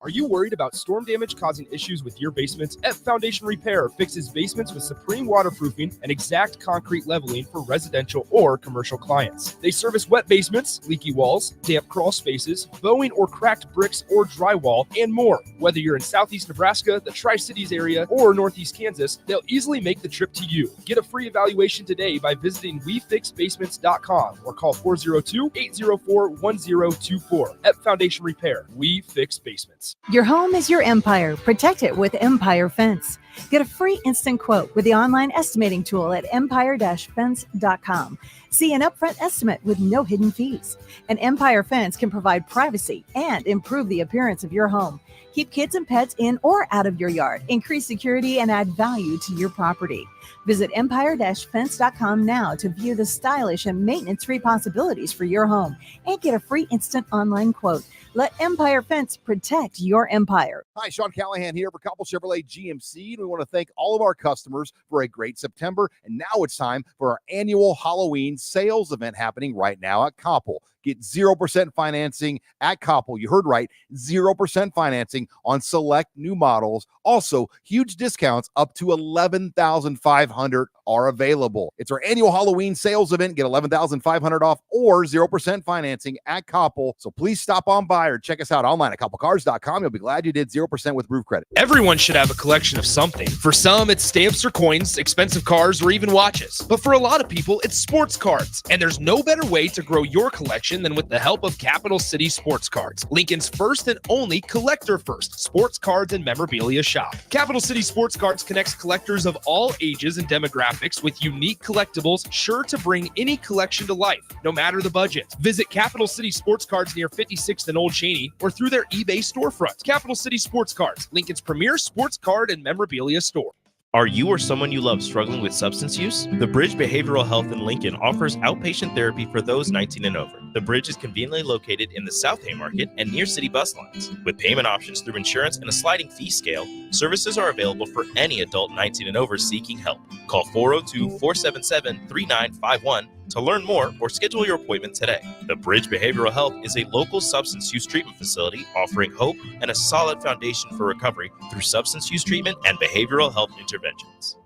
Are you worried about storm damage causing issues with your basements? F Foundation Repair fixes basements with supreme waterproofing and exact concrete leveling for residential or commercial clients. They service wet basements, leaky walls, damp crawl spaces, bowing or cracked bricks or drywall, and more. Whether you're in Southeast Nebraska, the Tri-Cities area, or Northeast Kansas, they'll easily make the trip to you. Get a free evaluation today by visiting WeFixBasements.com or call 402-804-1024. F Foundation Repair. We fix basements. Your home is your empire. Protect it with Empire Fence. Get a free instant quote with the online estimating tool at empire-fence.com. See an upfront estimate with no hidden fees. An Empire Fence can provide privacy and improve the appearance of your home. Keep kids and pets in or out of your yard. Increase security and add value to your property. Visit empire-fence.com now to view the stylish and maintenance-free possibilities for your home and get a free instant online quote. Let Empire Fence protect your empire. Hi, Sean Callahan here for Coppell Chevrolet GMC. We want to thank all of our customers for a great September. And now it's time for our annual Halloween sales event happening right now at Coppell. Get 0% financing at Coppell. You heard right, 0% financing on select new models. Also, huge discounts up to $11,500 are available. It's our annual Halloween sales event. Get $11,500 off or 0% financing at Coppell. So please stop on by or check us out online at CoppellCars.com. You'll be glad you did 0% with Roof Credit. Everyone should have a collection of something. For some, it's stamps or coins, expensive cars, or even watches. But for a lot of people, it's sports cards. And there's no better way to grow your collection than with the help of Capital City Sports Cards, Lincoln's first and only collector-first sports cards and memorabilia shop. Capital City Sports Cards connects collectors of all ages and demographics with unique collectibles sure to bring any collection to life, no matter the budget. Visit Capital City Sports Cards near 56th and Old Cheney or through their eBay storefront. Capital City Sports Cards, Lincoln's premier sports card and memorabilia store. Are you or someone you love struggling with substance use? The Bridge Behavioral Health in Lincoln offers outpatient therapy for those 19 and over. The Bridge is conveniently located in the South Haymarket and near city bus lines. With payment options through insurance and a sliding fee scale, services are available for any adult 19 and over seeking help. Call 402-477-3951 to learn more or schedule your appointment today. The Bridge Behavioral Health is a local substance use treatment facility offering hope and a solid foundation for recovery through substance use treatment and behavioral health interventions.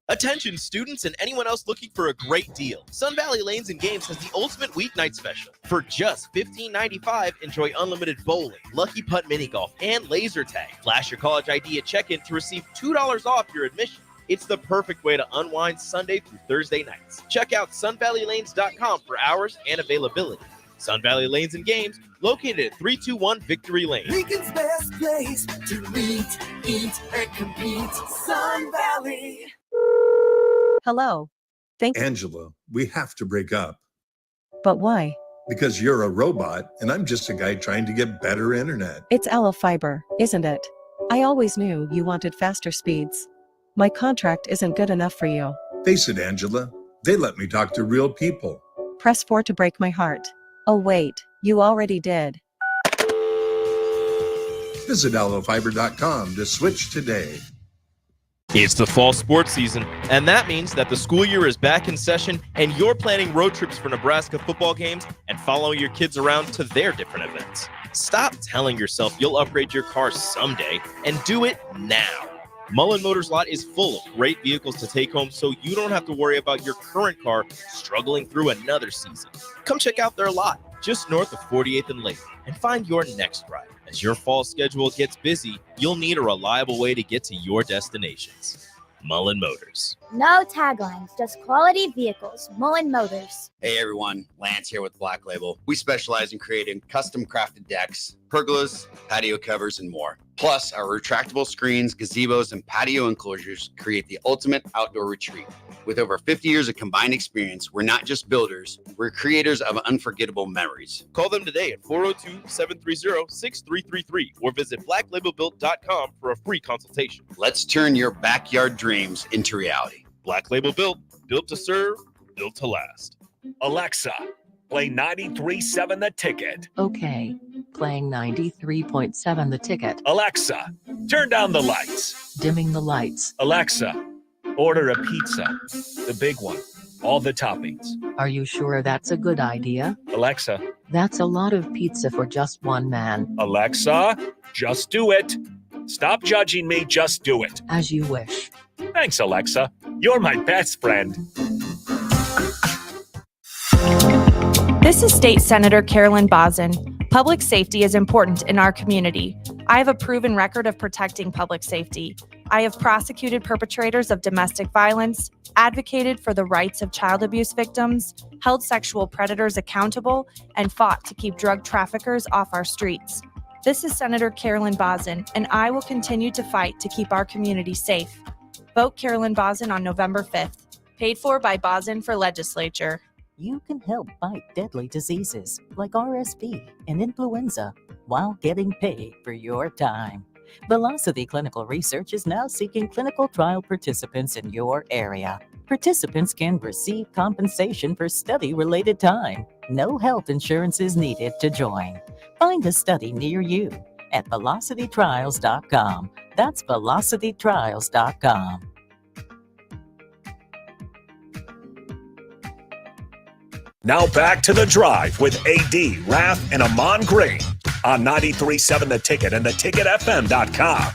Attention students and anyone else looking for a great deal. Sun Valley Lanes and Games has the ultimate weeknight special. For just $15.95, enjoy unlimited bowling, lucky putt mini golf, and laser tag. Flash your college ID at check-in to receive $2 off your admission. It's the perfect way to unwind Sunday through Thursday nights. Check out sunvalleylanes.com for hours and availability. Sun Valley Lanes and Games, located at 321 Victory Lane. Lincoln's best place to meet, eat, and compete. Sun Valley. Hello. Angela, we have to break up. But why? Because you're a robot and I'm just a guy trying to get better internet. It's Aloe Fiber, isn't it? I always knew you wanted faster speeds. My contract isn't good enough for you. Face it, Angela. They let me talk to real people. Press 4 to break my heart. Oh wait, you already did. Visit aloefiber.com to switch today. It's the fall sports season, and that means that the school year is back in session and you're planning road trips for Nebraska football games and following your kids around to their different events. Stop telling yourself you'll upgrade your car someday and do it now. Mullen Motors Lot is full of great vehicles to take home so you don't have to worry about your current car struggling through another season. Come check out their lot just north of 48th and Lake and find your next ride. As your fall schedule gets busy, you'll need a reliable way to get to your destinations. Mullen Motors. No taglines, just quality vehicles. Mullen Motors. Hey everyone, Lance here with Black Label. We specialize in creating custom crafted decks, pergolas, patio covers, and more. Plus, our retractable screens, gazebos, and patio enclosures create the ultimate outdoor retreat. With over 50 years of combined experience, we're not just builders, we're creators of unforgettable memories. Call them today at 402-730-6333 or visit blacklabelbuilt.com for a free consultation. Let's turn your backyard dreams into reality. Black Label Built, built to serve, built to last. Alexa, play 93.7 The Ticket. Okay, playing 93.7 The Ticket. Alexa, turn down the lights. Dimming the lights. Alexa, order a pizza, the big one, all the toppings. Are you sure that's a good idea? Alexa. That's a lot of pizza for just one man. Alexa, just do it. Stop judging me, just do it. As you wish. Thanks, Alexa. You're my best friend. This is State Senator Carolyn Bosden. Public safety is important in our community. I have a proven record of protecting public safety. I have prosecuted perpetrators of domestic violence, advocated for the rights of child abuse victims, held sexual predators accountable, and fought to keep drug traffickers off our streets. This is Senator Carolyn Bosden, and I will continue to fight to keep our community safe. Vote Carolyn Bosden on November 5th. Paid for by Bosden for Legislature. You can help fight deadly diseases like RSV and influenza while getting paid for your time. Velocity Clinical Research is now seeking clinical trial participants in your area. Participants can receive compensation for study-related time. No health insurance is needed to join. Find a study near you at velocitytrials.com. That's velocitytrials.com. Now back to The Drive with AD, Raff, and Ahman Green on 93.7 The Ticket and theticketfm.com.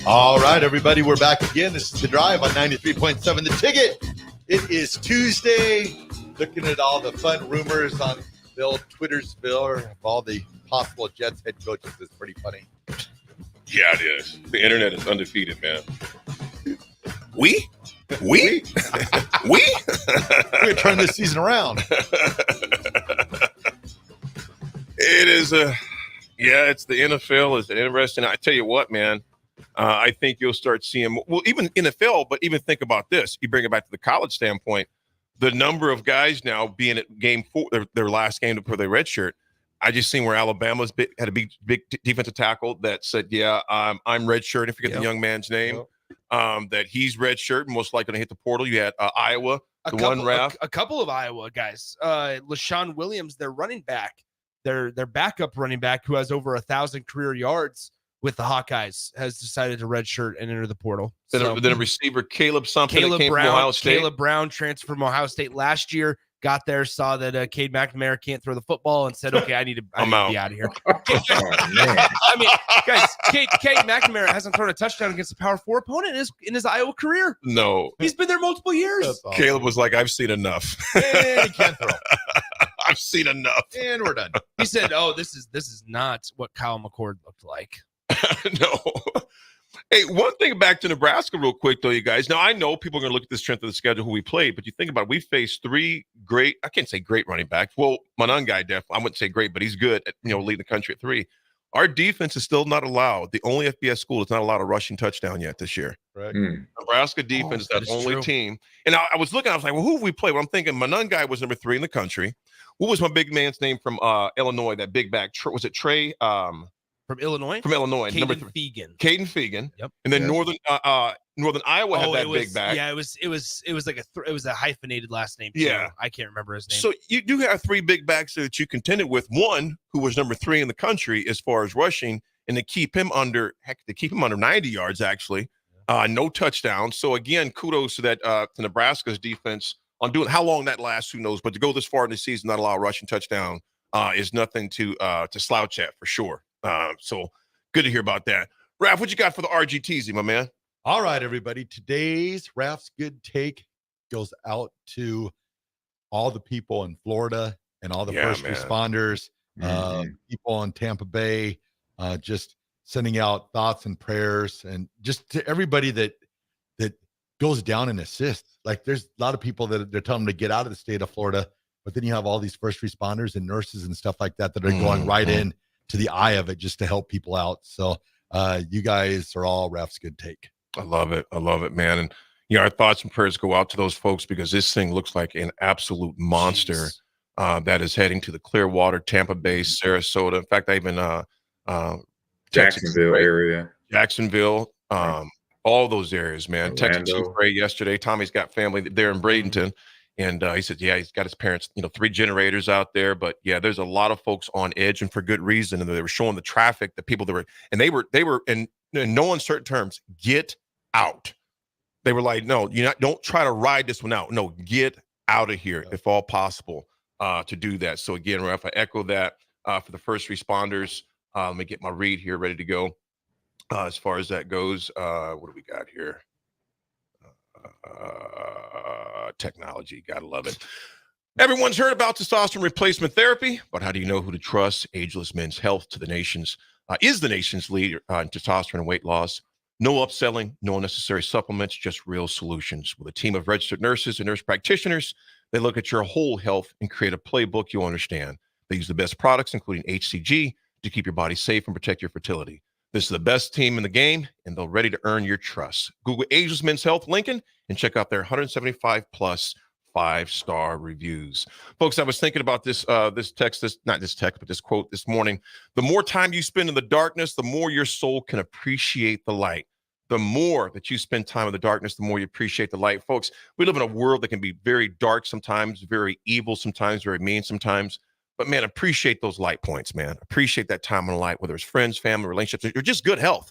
All right, everybody, we're back again. This is The Drive on 93.7 The Ticket. It is Tuesday. Looking at all the fun rumors on the old Twittersville of all the possible Jets head coaches is pretty funny. Yeah, it is. The internet is undefeated, man. We? We're going to turn this season around. It is it's the NFL is interesting. I tell you what, man, I think you'll start seeing, well, even NFL, but even think about this. You bring it back to the college standpoint, the number of guys now being at game 4, their last game to put their red shirt. I just seen where Alabama's had a big defensive tackle that said, I'm red shirt. I forget the young man's name. That he's red shirt, most likely to hit the portal. You had Iowa, Raff. A couple of Iowa guys. LaShawn Williams, their running back, their backup running back who has over 1,000 career yards with the Hawkeyes, has decided to red shirt and enter the portal. Then a receiver, Caleb something, that came from Ohio State. Caleb Brown transferred from Ohio State last year. Got there, saw that Cade McNamara can't throw the football, and said, "Okay, I need to be out of here." I mean, guys, Cade McNamara hasn't thrown a touchdown against a Power 4 opponent in his Iowa career. No, he's been there multiple years. Awesome. Caleb was like, "I've seen enough. And he can't throw. I've seen enough, and we're done." He said, "Oh, this is not what Kyle McCord looked like." No. Hey, one thing back to Nebraska real quick, though, you guys. Now, I know people are going to look at the strength of the schedule who we played, but you think about it, we faced 3 great, I can't say great running backs. Well, Manan guy, definitely, I wouldn't say great, but he's good at, leading the country at 3. Our defense is still not allowed. The only FBS school that's not allowed a rushing touchdown yet this year. Right. Nebraska defense is that only team. And I was looking, I was like, well, who have we played? Well, I'm thinking Manan guy was number 3 in the country. What was my big man's name from Illinois, that big back? Was it Trey? From Illinois? From Illinois. Caden Fegan. Caden Fegan. Yep. And then Northern Iowa had that big back. Yeah, it was like it was a hyphenated last name too. Yeah. I can't remember his name. So you do have 3 big backs that you contended with. One who was number 3 in the country as far as rushing, and to keep him under 90 yards actually. no touchdowns. So again, kudos to that to Nebraska's defense on doing. How long that lasts, who knows? But to go this far in the season, not allow a rushing touchdown is nothing to slouch at for sure. So good to hear about that. Raff, what you got for the RGTZ, my man? All right, everybody. Today's Raff's Good Take goes out to all the people in Florida and all the first responders, people in Tampa Bay, just sending out thoughts and prayers, and just to everybody that goes down and assists. Like, there's a lot of people that they're telling them to get out of the state of Florida, but then you have all these first responders and nurses and stuff like that that are going right in to the eye of it just to help people out. So you guys are all Raff's Good Take. I love it, man. And our thoughts and prayers go out to those folks, because this thing looks like an absolute monster that is heading to the Clearwater, Tampa Bay, Sarasota. In fact, I even Jacksonville area. Jacksonville, all those areas, man. Texas Ray yesterday. Tommy's got family there in Bradenton, and he said, he's got his parents, 3 generators out there. But there's a lot of folks on edge, and for good reason. And they were showing the traffic, the people that were, and they were in no uncertain terms, get out. They were like, no, don't try to ride this one out. No, get out of here if all possible to do that. So again, Raff, I echo that for the first responders. Let me get my read here ready to go. As far as that goes, what do we got here? Technology, gotta love it. Everyone's heard about testosterone replacement therapy, but how do you know who to trust? Ageless Men's Health is the nation's leader in testosterone and weight loss. No upselling, no unnecessary supplements, just real solutions. With a team of registered nurses and nurse practitioners, they look at your whole health and create a playbook you'll understand. They use the best products, including HCG, to keep your body safe and protect your fertility. This is the best team in the game, and they're ready to earn your trust. Google Ageless Men's Health Lincoln and check out their 175 plus 5-star reviews. Folks, I was thinking about this quote this morning. The more time you spend in the darkness, the more your soul can appreciate the light. The more that you spend time in the darkness, the more you appreciate the light. Folks, we live in a world that can be very dark sometimes, very evil sometimes, very mean sometimes. But man, appreciate those light points, man. Appreciate that time in the light, whether it's friends, family, relationships, or just good health,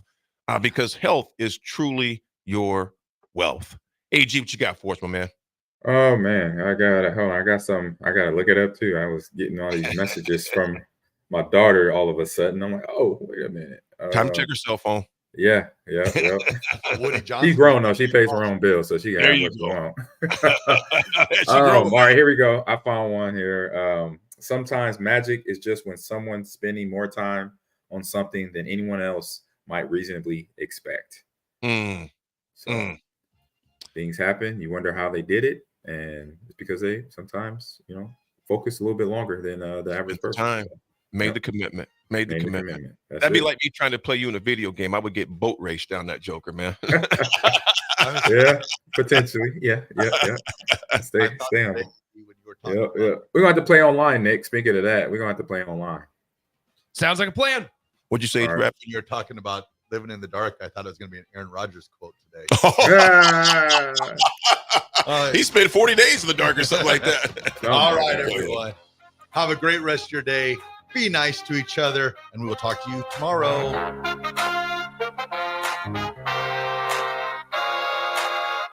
because health is truly your wealth. AG, what you got for us, my man? Oh man, I gotta look it up too. I was getting all these messages from my daughter all of a sudden. I'm like, oh, wait a minute. Time to check her cell phone. Yeah. Woody Johnson. She's grown though. She pays her own bills, so she got what she wants. All right, here we go. I found one here. Sometimes magic is just when someone's spending more time on something than anyone else might reasonably expect. Things happen. You wonder how they did it. And it's because they sometimes, focus a little bit longer than the average person. Made the commitment. That'd be like me trying to play you in a video game. I would get boat raced down that joker, man. Yeah, potentially. Yeah. Stay humble. Yeah. We're gonna have to play online, Nick. Speaking of that, we're gonna have to play online. Sounds like a plan. What'd you say, Raff? When you're talking about living in the dark, I thought it was gonna be an Aaron Rodgers quote today. He spent 40 days in the dark or something like that. All right, everyone. Have a great rest of your day. Be nice to each other, and we will talk to you tomorrow.